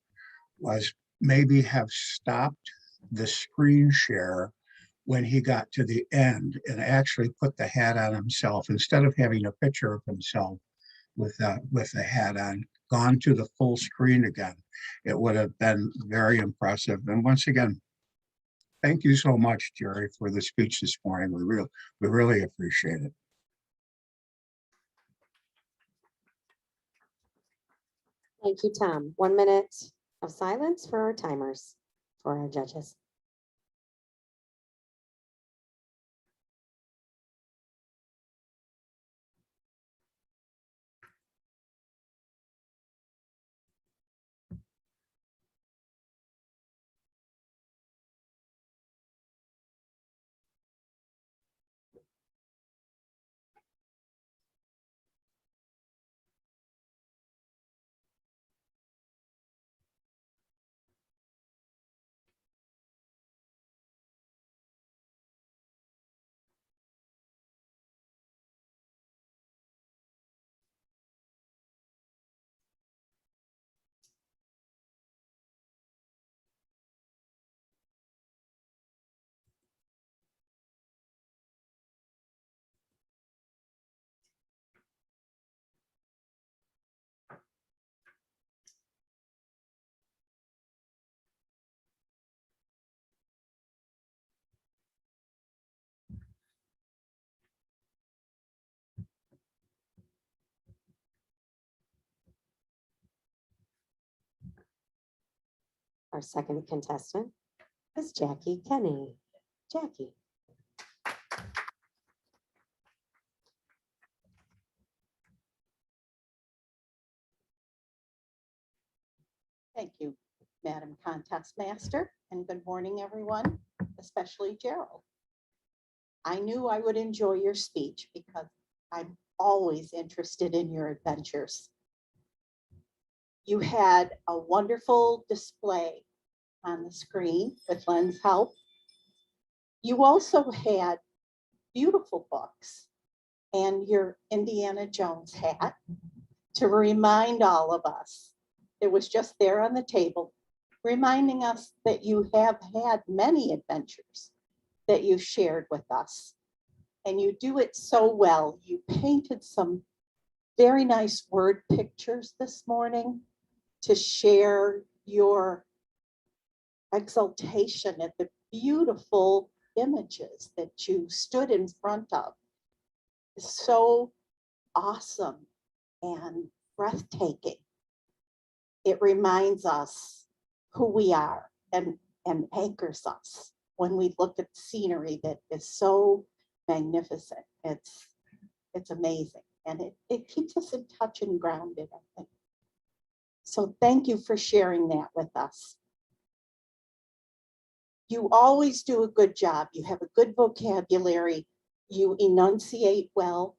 was maybe have stopped the screen share when he got to the end and actually put the hat on himself, instead of having a picture of himself with the hat on, gone to the full screen again. It would have been very impressive. And once again, thank you so much, Jerry, for the speech this morning. We really appreciate it. Thank you, Tom. 1 minute of silence for our timers, for our judges. Our second contestant is Jackie Kenny. Jackie. Thank you, Madam Contest Master, and good morning, everyone, especially Gerald. I knew I would enjoy your speech because I'm always interested in your adventures. You had a wonderful display on the screen with Len's help. You also had beautiful books and your Indiana Jones hat to remind all of us. It was just there on the table, reminding us that you have had many adventures that you shared with us. And you do it so well. You painted some very nice word pictures this morning to share your exaltation at the beautiful images that you stood in front of. It's so awesome and breathtaking. It reminds us who we are and anchors us when we look at scenery that is so magnificent. It's amazing. And it keeps us in touch and grounded, I think. So thank you for sharing that with us. You always do a good job. You have a good vocabulary. You enunciate well.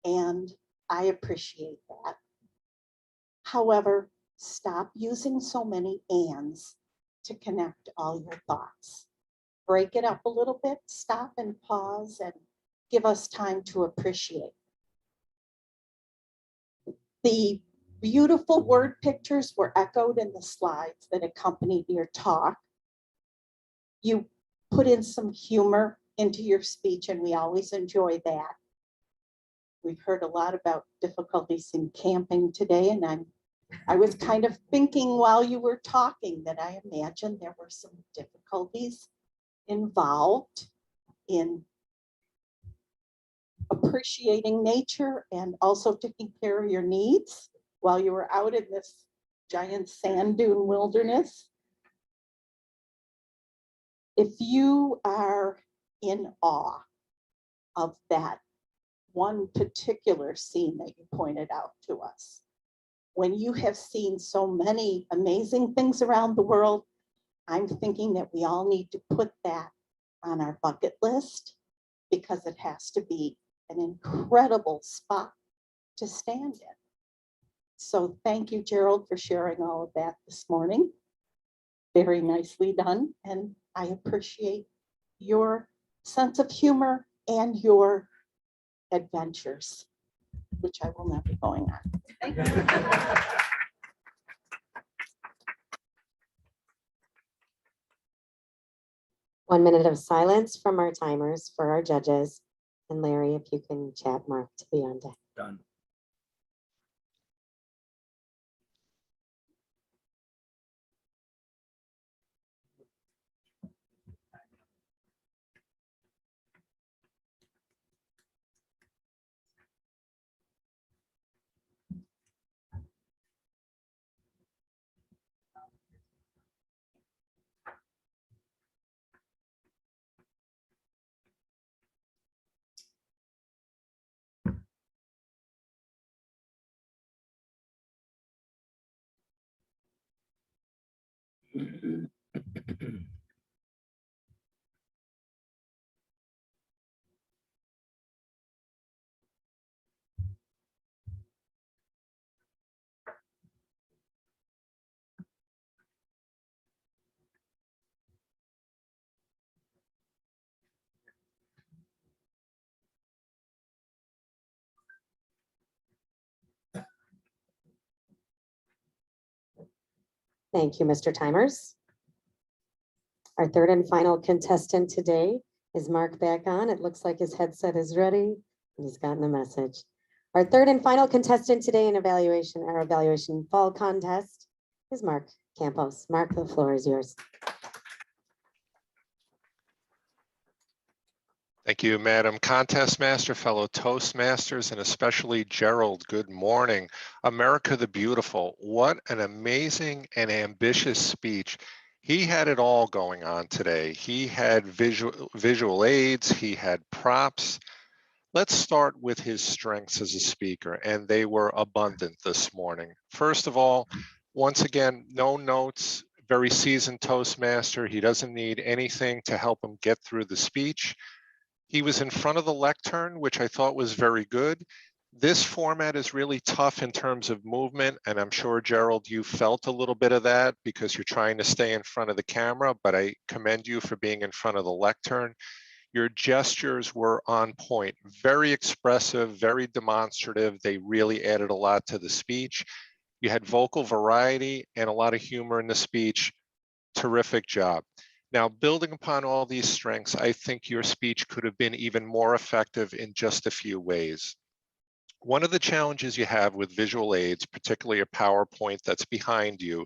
And I appreciate that. However, stop using so many ands to connect all your thoughts. Break it up a little bit, stop and pause and give us time to appreciate. The beautiful word pictures were echoed in the slides that accompanied your talk. You put in some humor into your speech, and we always enjoy that. We've heard a lot about difficulties in camping today, and I was kind of thinking while you were talking that I imagine there were some difficulties involved in appreciating nature and also taking care of your needs while you were out in this giant sand dune wilderness. If you are in awe of that one particular scene that you pointed out to us, when you have seen so many amazing things around the world, I'm thinking that we all need to put that on our bucket list because it has to be an incredible spot to stand in. So thank you, Gerald, for sharing all of that this morning. Very nicely done. And I appreciate your sense of humor and your adventures, which I will not be going on. Thank you. 1 minute of silence from our timers for our judges. And Larry, if you can chat Mark to be on deck. Done. Thank you, Mr. Timers. Our third and final contestant today is Mark back on. It looks like his headset is ready and he's gotten the message. Our third and final contestant today in our evaluation fall contest is Mark Campos. Mark, the floor is yours. Thank you, Madam Contest Master, fellow Toastmasters, and especially Gerald. Good morning. America the Beautiful. What an amazing and ambitious speech. He had it all going on today. He had visual aids, he had props. Let's start with his strengths as a speaker, and they were abundant this morning. First of all, once again, no notes, very seasoned Toastmaster. He doesn't need anything to help him get through the speech. He was in front of the lectern, which I thought was very good. This format is really tough in terms of movement, and I'm sure, Gerald, you felt a little bit of that because you're trying to stay in front of the camera, but I commend you for being in front of the lectern. Your gestures were on point, very expressive, very demonstrative. They really added a lot to the speech. You had vocal variety and a lot of humor in the speech. Terrific job. Now, building upon all these strengths, I think your speech could have been even more effective in just a few ways. One of the challenges you have with visual aids, particularly a PowerPoint that's behind you,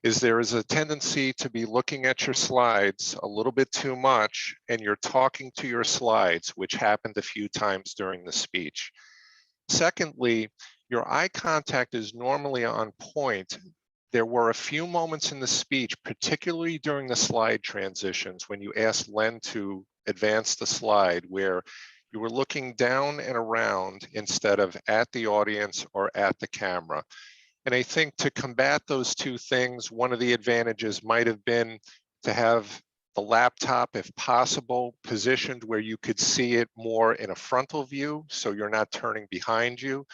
is there is a tendency to be looking at your slides a little bit too much, and you're talking to your slides, which happened a few times during the speech. Secondly, your eye contact is normally on point. There were a few moments in the speech, particularly during the slide transitions, when you asked Len to advance the slide, where you were looking down and around instead of at the audience or at the camera. And I think to combat those two things, one of the advantages might have been to have the laptop, if possible, positioned where you could see it more in a frontal view, so you're not turning behind you.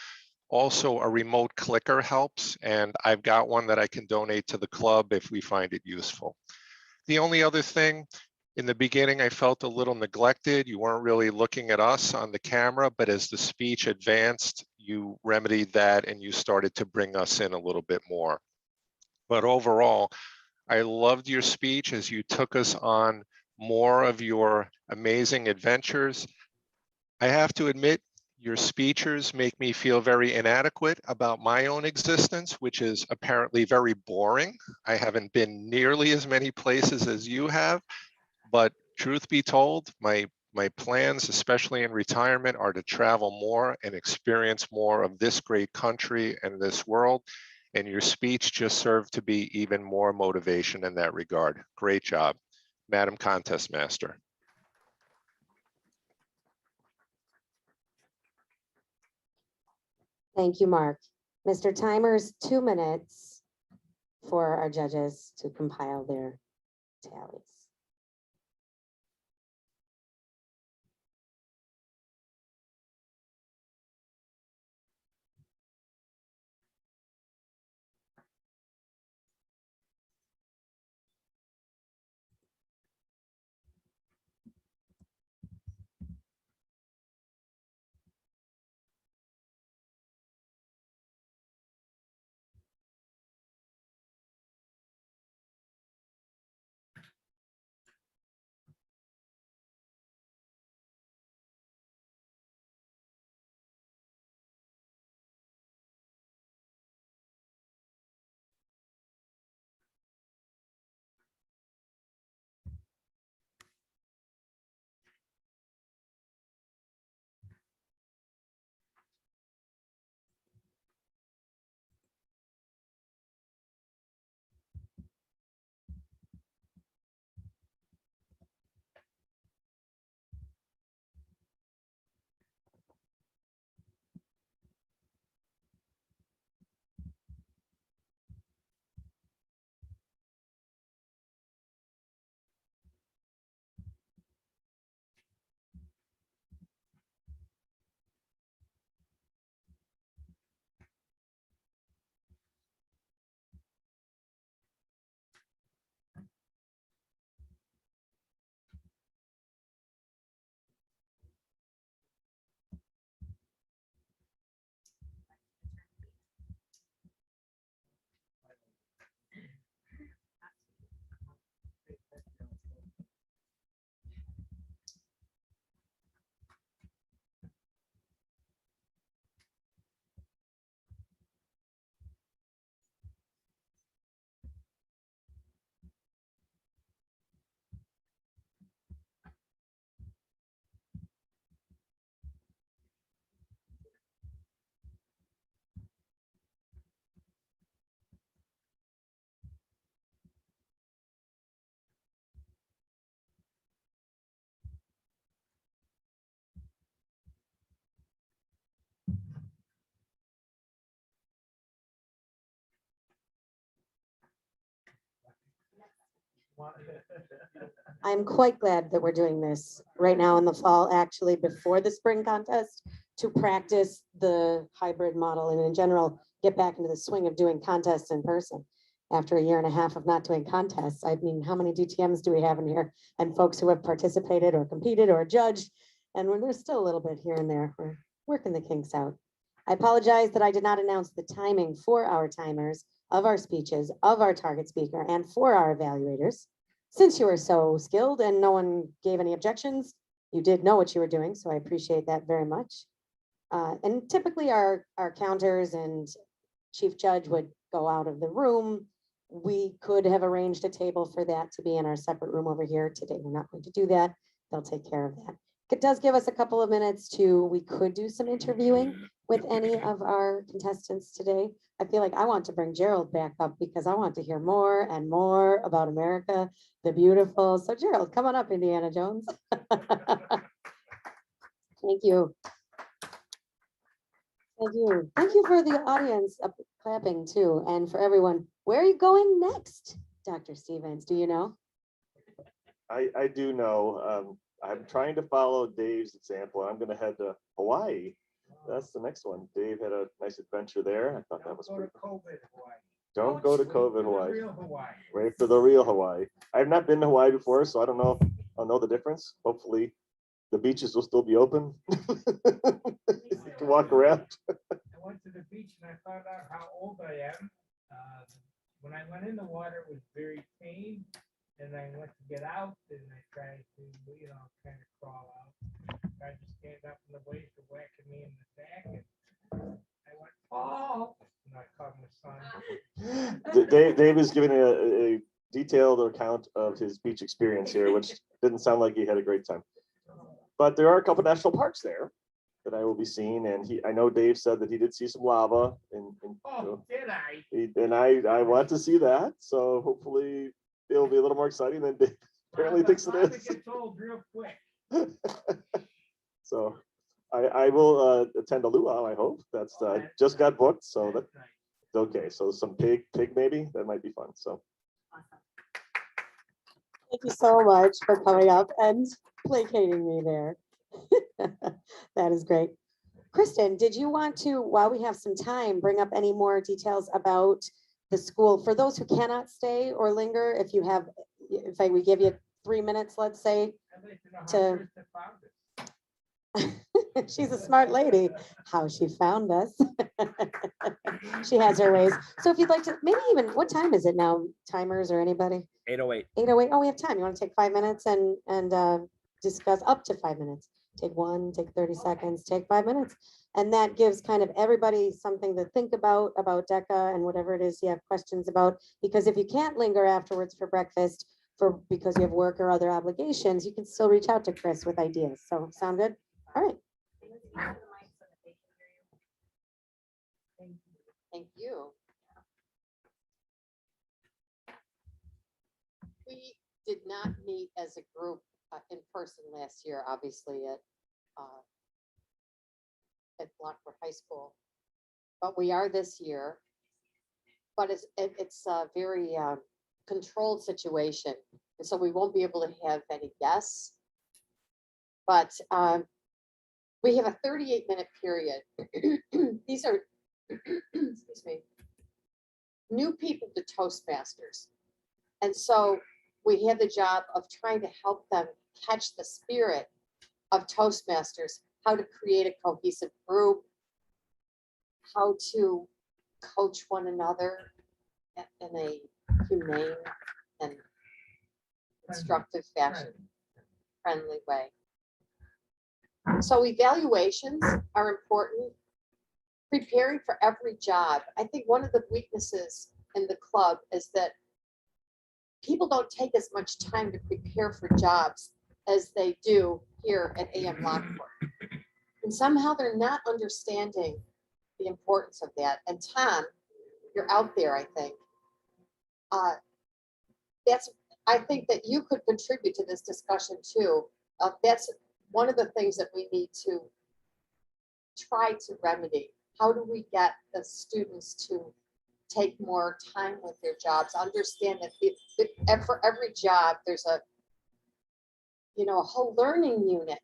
Also, a remote clicker helps, and I've got one that I can donate to the club if we find it useful. The only other thing, in the beginning, I felt a little neglected. You weren't really looking at us on the camera, but as the speech advanced, you remedied that and you started to bring us in a little bit more. But overall, I loved your speech as you took us on more of your amazing adventures. I have to admit, your speeches make me feel very inadequate about my own existence, which is apparently very boring. I haven't been nearly as many places as you have, but truth be told, my plans, especially in retirement, are to travel more and experience more of this great country and this world. And your speech just served to be even more motivation in that regard. Great job, Madam Contest Master. Thank you, Mark. Mr. Timers, 2 minutes for our judges to compile their tallies. I'm quite glad that we're doing this right now in the fall, actually before the spring contest, to practice the hybrid model and in general, get back into the swing of doing contests in person. After a year and a half of not doing contests, I mean, how many DTMs do we have in here? And folks who have participated or competed or judged, and there's still a little bit here and there. We're working the kinks out. I apologize that I did not announce the timing for our timers, of our speeches, of our target speaker, and for our evaluators. Since you were so skilled and no one gave any objections, you did know what you were doing, so I appreciate that very much. And typically our counters and chief judge would go out of the room. We could have arranged a table for that to be in our separate room over here. Today, we're not going to do that. They'll take care of that. It does give us a couple of minutes we could do some interviewing with any of our contestants today. I feel like I want to bring Gerald back up because I want to hear more and more about America, the beautiful. So Gerald, come on up, Indiana Jones. Thank you. Thank you. Thank you for the audience clapping too. And for everyone, where are you going next, Dr. Stevens? Do you know? I do know. I'm trying to follow Dave's example. I'm going to head to Hawaii. That's the next one. Dave had a nice adventure there. I thought that was pretty cool. Don't go to COVID Hawaii. Wait for the real Hawaii. I have not been to Hawaii before, so I don't know if I'll know the difference. Hopefully the beaches will still be open to walk around. found out how old I am. When I went in the water, it was very tame, and I went to get out, and I tried to, kind of crawl out. I just stand up, and the waves were whacking me in the back, and I went, oh, and I called my son. Dave is giving a detailed account of his beach experience here, which didn't sound like he had a great time. But there are a couple national parks there that I will be seeing, and I know Dave said that he did see some lava, and Did I? and I want to see that. So hopefully it'll be a little more exciting than Dave apparently thinks it Lava is. gets old real quick. So I will attend a luau. I hope that's just got booked, so that's okay. So some pig maybe that might be fun. So. Thank you so much for coming up and placating me there. That is great. Kristen, did you want to, while we have some time, bring up any more details about the school? For those who cannot stay or linger, if we give you 3 minutes, let's say, I'd like to know how to- Krista found it. she's a smart lady, how she found us. She has her ways. So if you'd like to, maybe even, what time is it now? Timers or anybody? 8:08. 8:08. Oh, we have time. You want to take 5 minutes and discuss up to 5 minutes? Take 1, take 30 seconds, take 5 minutes. And that gives kind of everybody something to think about DECA and whatever it is you have questions about. Because if you can't linger afterwards for breakfast because you have work or other obligations, you can still reach out to Chris with ideas. So sound good? All right. Thank you. We did not meet as a group in person last year, obviously at Lockport High School, but we are this year. But it's a very controlled situation, and so we won't be able to have any guests. But we have a 38-minute period. These are, excuse me, new people to Toastmasters. And so we have the job of trying to help them catch the spirit of Toastmasters, how to create a cohesive group, how to coach one another in a humane and constructive fashion, friendly way. So evaluations are important. Preparing for every job. I think one of the weaknesses in the club is that people don't take as much time to prepare for jobs as they do here at AM Lockport. And somehow they're not understanding the importance of that. And Tom, you're out there, I think. I think that you could contribute to this discussion too. That's one of the things that we need to try to remedy. How do we get the students to take more time with their jobs? Understand that for every job, there's a whole learning unit.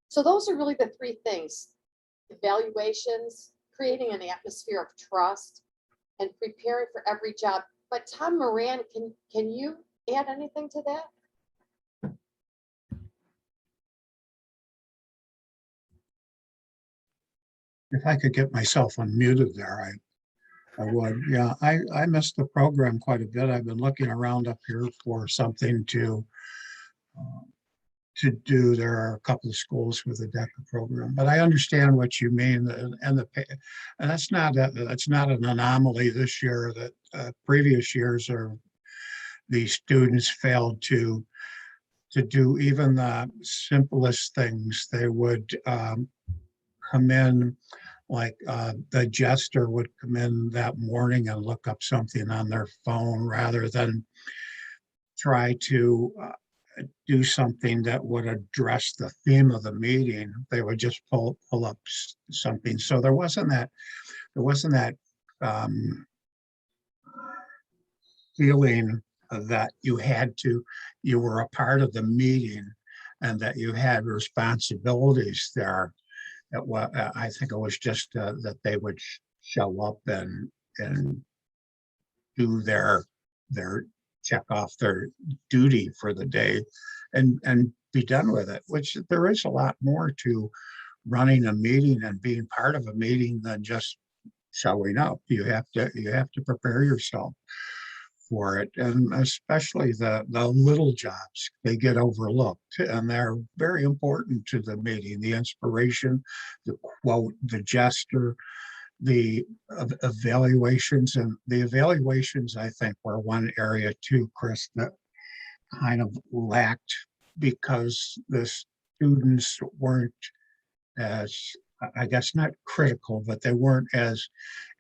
So those are really the 3 things: evaluations, creating an atmosphere of trust, and preparing for every job. But Tom Moran, can you add anything to that? If I could get myself unmuted there, I would. Yeah, I missed the program quite a bit. I've been looking around up here for something to do. There are a couple of schools with a DECA program, but I understand what you mean. And that's not an anomaly this year. That previous years the students failed to do even the simplest things. They would come in, like the jester would come in that morning and look up something on their phone rather than try to do something that would address the theme of the meeting. They would just pull up something. So there wasn't that feeling that you were a part of the meeting and that you had responsibilities there. I think it was just that they would show up and do their check off their duty for the day and be done with it, which there is a lot more to running a meeting and being part of a meeting than just showing up. You have to prepare yourself for it. And especially the little jobs, they get overlooked and they're very important to the meeting. The inspiration, the quote, the gesture, the evaluations, and the evaluations, I think, were one area too, Chris, that kind of lacked because the students weren't as, I guess, not critical, but they weren't as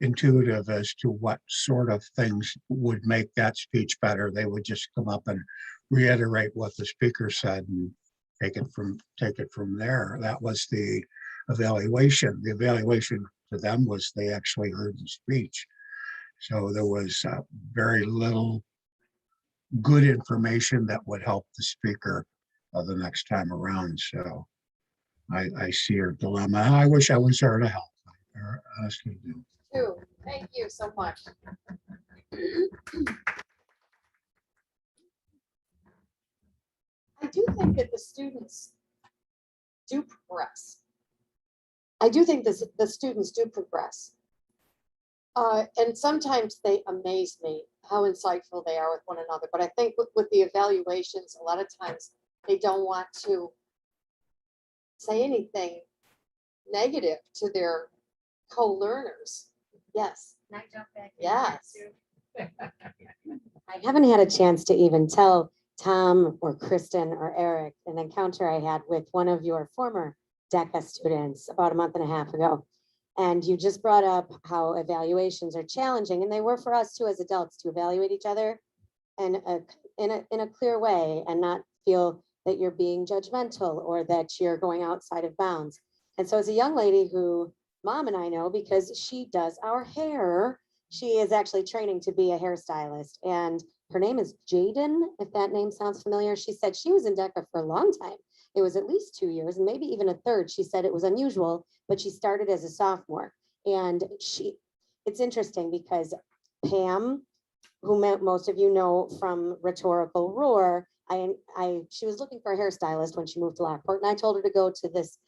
intuitive as to what sort of things would make that speech better. They would just come up and reiterate what the speaker said and take it from there. That was the evaluation. The evaluation to them was they actually heard the speech. So there was very little good information that would help the speaker the next time around. So I see your dilemma. I wish I was there to help. I honestly do. Too. Thank you so much. I do think that the students do progress. I do think the students do progress. And sometimes they amaze me how insightful they are with one another. But I think with the evaluations, a lot of times they don't want to say anything negative to their co-learners. Yes. Can I jump back in here Yes. too? I haven't had a chance to even tell Tom or Kristen or Eric an encounter I had with one of your former DECA students about a month and a half ago. And you just brought up how evaluations are challenging, and they were for us too as adults to evaluate each other and in a clear way and not feel that you're being judgmental or that you're going outside of bounds. And so as a young lady who Mom and I know because she does our hair, she is actually training to be a hairstylist, and her name is Jaden, if that name sounds familiar. She said she was in DECA for a long time. It was at least 2 years and maybe even a third. She said it was unusual, but she started as a sophomore. And it's interesting because Pam, who most of you know from Rhetorical Roar, she was looking for a hairstylist when she moved to Lockport, and I told her to go to this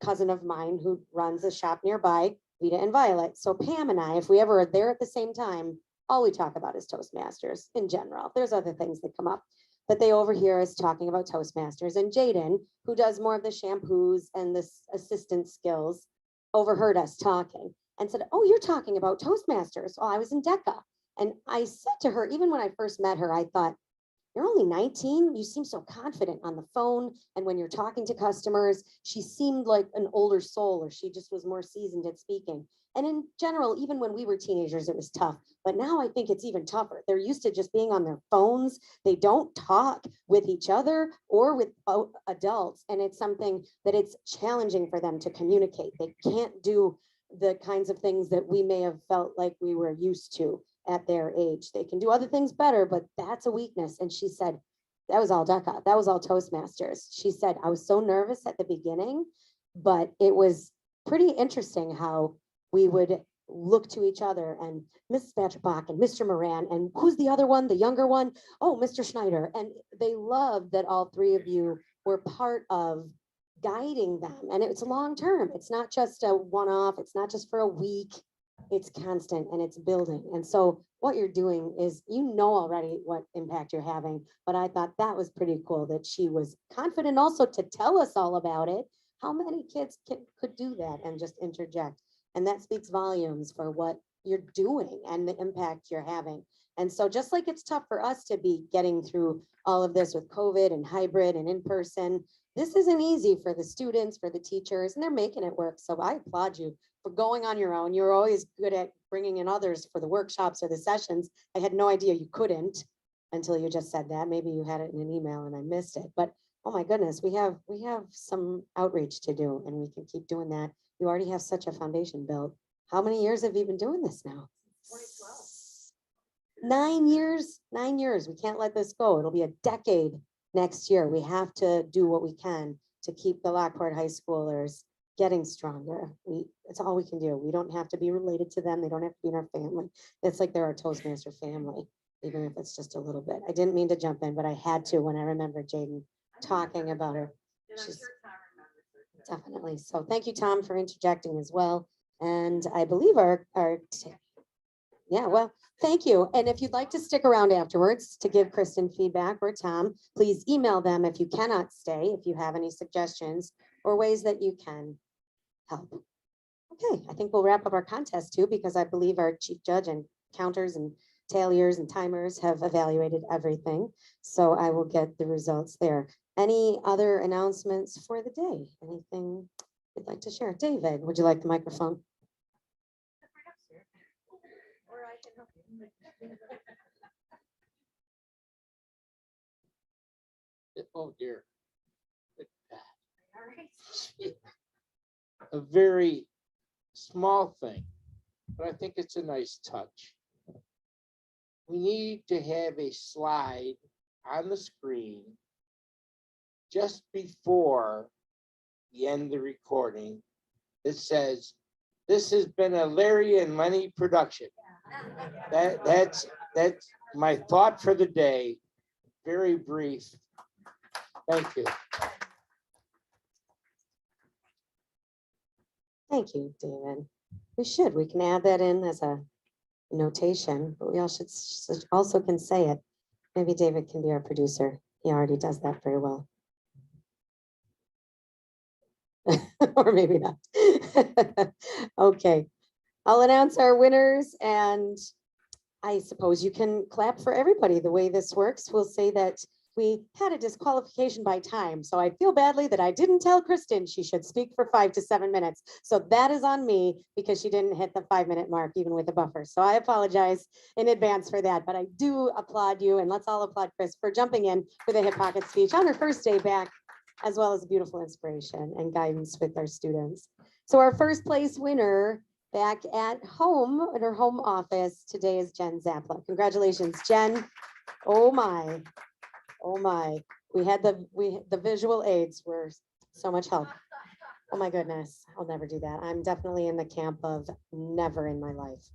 cousin of mine who runs a shop nearby, Vita and Violet. So Pam and I, if we ever are there at the same time, all we talk about is Toastmasters in general. There's other things that come up, but they overhear us talking about Toastmasters. And Jaden, who does more of the shampoos and the assistant skills, overheard us talking and said, "Oh, you're talking about Toastmasters." Oh, I was in DECA. And I said to her, even when I first met her, I thought, "You're only 19. You seem so confident on the phone. And when you're talking to customers," she seemed like an older soul, or she just was more seasoned at speaking. And in general, even when we were teenagers, it was tough. But now I think it's even tougher. They're used to just being on their phones. They don't talk with each other or with adults. And it's something that it's challenging for them to communicate. They can't do the kinds of things that we may have felt like we were used to at their age. They can do other things better, but that's a weakness. And she said, that was all DECA. That was all Toastmasters. She said, "I was so nervous at the beginning, but it was pretty interesting how we would look to each other and Mrs. Batcherbach and Mr. Moran, and who's the other one, the younger one? Oh, Mr. Schneider." And they loved that all three of you were part of guiding them. And it's long-term. It's not just a one-off. It's not just for a week. It's constant and it's building. And so what you're doing is, you know already what impact you're having, but I thought that was pretty cool that she was confident also to tell us all about it. How many kids could do that and just interject? And that speaks volumes for what you're doing and the impact you're having. And so just like it's tough for us to be getting through all of this with COVID and hybrid and in person, this isn't easy for the students, for the teachers, and they're making it work. So I applaud you for going on your own. You're always good at bringing in others for the workshops or the sessions. I had no idea you couldn't until you just said that. Maybe you had it in an email and I missed it, but oh my goodness, we have some outreach to do, and we can keep doing that. You already have such a foundation built. How many years have you been doing this now? 9 years, 9 years. We can't let this go. It'll be a decade next year. We have to do what we can to keep the Lockport high schoolers getting stronger. It's all we can do. We don't have to be related to them. They don't have to be in our family. It's like they're our Toastmaster family, even if it's just a little bit. I didn't mean to jump in, but I had to when I remembered Jaden talking about her. Definitely. So thank you, Tom, for interjecting as well. And I believe yeah, well, thank you. And if you'd like to stick around afterwards to give Kristen feedback or Tom, please email them if you cannot stay, if you have any suggestions or ways that you can help. Okay, I think we'll wrap up our contest too, because I believe our chief judge and counters and talliers and timers have evaluated everything. So I will get the results there. Any other announcements for the day? Anything you'd like to share? David, would you like the microphone? Or I can help you. Oh dear. All right. A very small thing, but I think it's a nice touch. We need to have a slide on the screen just before we end the recording that says, "This has been a Larry and Lenny production." That's my thought for the day. Very brief. Thank you. Thank you, David. We can add that in as a notation, but we also can say it. Maybe David can be our producer. He already does that very well. Or maybe not. Okay, I'll announce our winners, and I suppose you can clap for everybody. The way this works, we'll say that we had a disqualification by time, so I feel badly that I didn't tell Kristen she should speak for 5 to 7 minutes. So that is on me because she didn't hit the 5-minute mark, even with a buffer. So I apologize in advance for that, but I do applaud you, and let's all applaud Chris for jumping in with a hip pocket speech on her first day back, as well as beautiful inspiration and guidance with our students. So our first place winner back at home in her home office today is Jen Zapla. Congratulations, Jen. Oh my. Oh my, the visual aids were so much help. Oh my goodness, I'll never do that. I'm definitely in the camp of never in my life.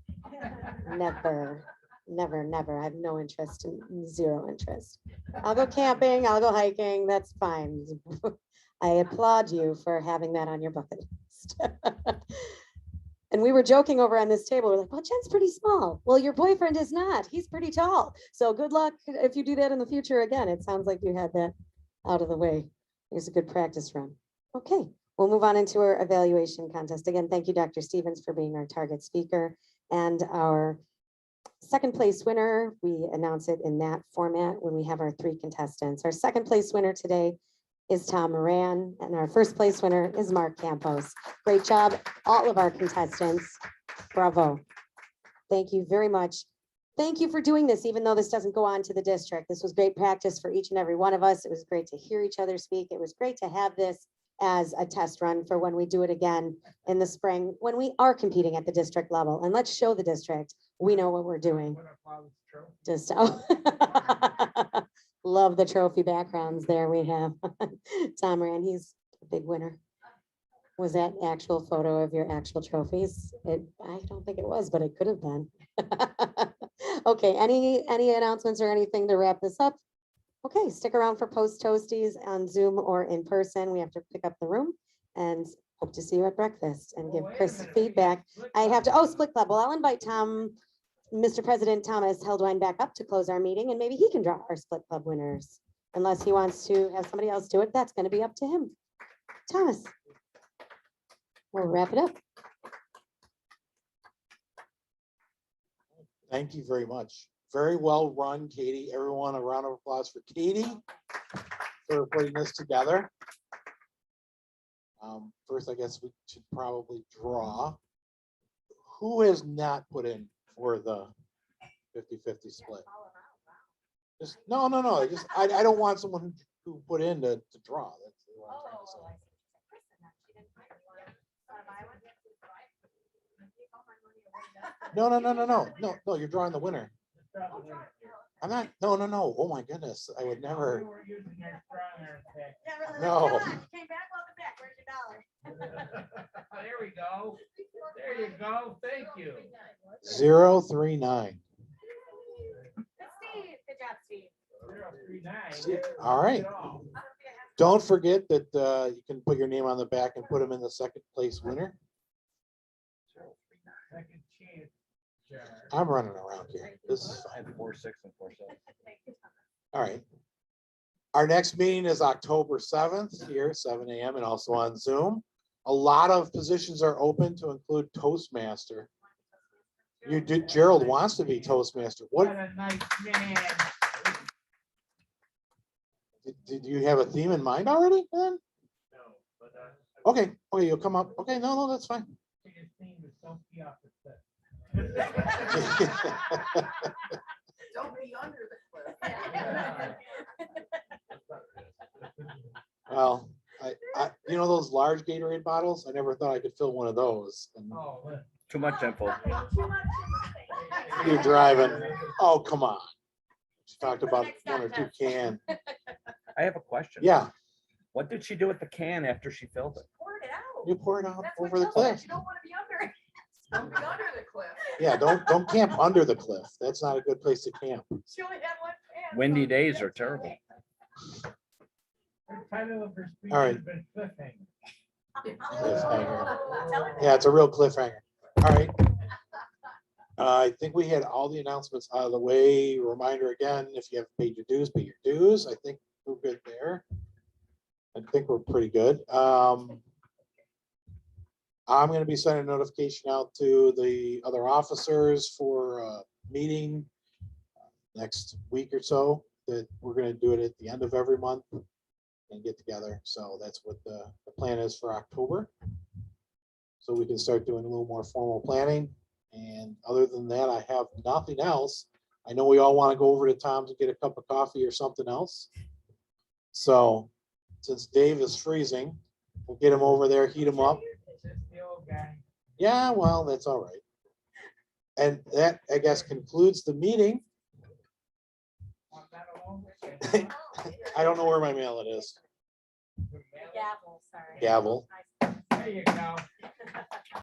Never, never, never. I have no interest, zero interest. I'll go camping, I'll go hiking, that's fine. I applaud you for having that on your bucket list. And we were joking over on this table. We're like, well, Jen's pretty small. Well, your boyfriend is not. He's pretty tall. So good luck if you do that in the future again. It sounds like you had that out of the way. It's a good practice run. Okay, we'll move on into our evaluation contest. Again, thank you, Dr. Stevens, for being our target speaker. And our second place winner, we announce it in that format when we have our 3 contestants. Our second place winner today is Tom Moran, and our first place winner is Mark Campos. Great job, all of our contestants. Bravo. Thank you very much. Thank you for doing this, even though this doesn't go on to the district. This was great practice for each and every one of us. It was great to hear each other speak. It was great to have this as a test run for when we do it again in the spring, when we are competing at the district level. And let's show the district we know what we're doing. Just love the trophy backgrounds there we have. Tom Moran, he's a big winner. Was that actual photo of your actual trophies? I don't think it was, but it could have been. Okay, any announcements or anything to wrap this up? Okay, stick around for post toasties on Zoom or in person. We have to pick up the room, and hope to see you at breakfast and give Chris feedback. I have to, split club. Well, I'll invite Tom, Mr. President Thomas Heldwine back up to close our meeting, and maybe he can draw our split club winners. Unless he wants to have somebody else do it, that's going to be up to him. Thomas, we'll wrap it up. Thank you very much. Very well run, Katie. Everyone, a round of applause for Katie for putting this together. First, I guess we should probably draw. Who has not put in for the 50-50 split? Just no. I don't want someone who put in to draw. That's what I'm trying to say. No, you're drawing the winner. I'm not, no. Oh my goodness, I would never. No. Came back, welcome back. Where's your $1? There we go. There you go. Thank you. 039. Steve, good job, Steve. 039. All right. Don't forget that you can put your name on the back and put them in the second place winner. Second chance, Jar. I'm running around here. This is I fine. had 4, 6, and 4, 7. All right. Our next meeting is October 7th here, 7 a.m. and also on Zoom. A lot of positions are open to include Toastmaster. You did, Gerald wants to be Toastmaster. What What, a nice man. did you have a theme in mind already, then? No, but Okay, okay, you'll come up. Okay, no, that's fine. his theme is don't be off the cliff. Don't be under the cliff. Well, you know those large Gatorade bottles? I never thought I could fill one of those. And Oh, look. Too much info. you're driving. Oh, come on. She talked about 1 or 2 can. I have a question. Yeah, What did she do with the can after she filled it? Poured it out. you pour it out That's what over the Jill said. cliff. You don't want to be under it. Don't be under the cliff. Yeah, don't camp under the cliff. That's not a good place to camp. She only had one pan. Windy so days that's are terrible. The title of her speech All right. has been cliffhanger. Cliffhanger. Tell her Yeah, it's a real cliffhanger. All right. I think we had all the announcements out of the way. Reminder again, if you haven't paid your dues, pay your dues. I think we're good there. I think we're pretty good. I'm going to be sending a notification out to the other officers for a meeting next week or so, that we're going to do it at the end of every month and get together. So that's what the plan is for October. So we can start doing a little more formal planning. And other than that, I have nothing else. I know we all want to go over to Tom's and get a cup of coffee or something else. So since Dave is freezing, we'll get him over there, heat him up. It's just the old guy. Yeah, well, that's all right. And that, I guess, concludes the meeting. Want that alone? I don't know where my mallet is. Gavel, sorry. Gavel. There you go.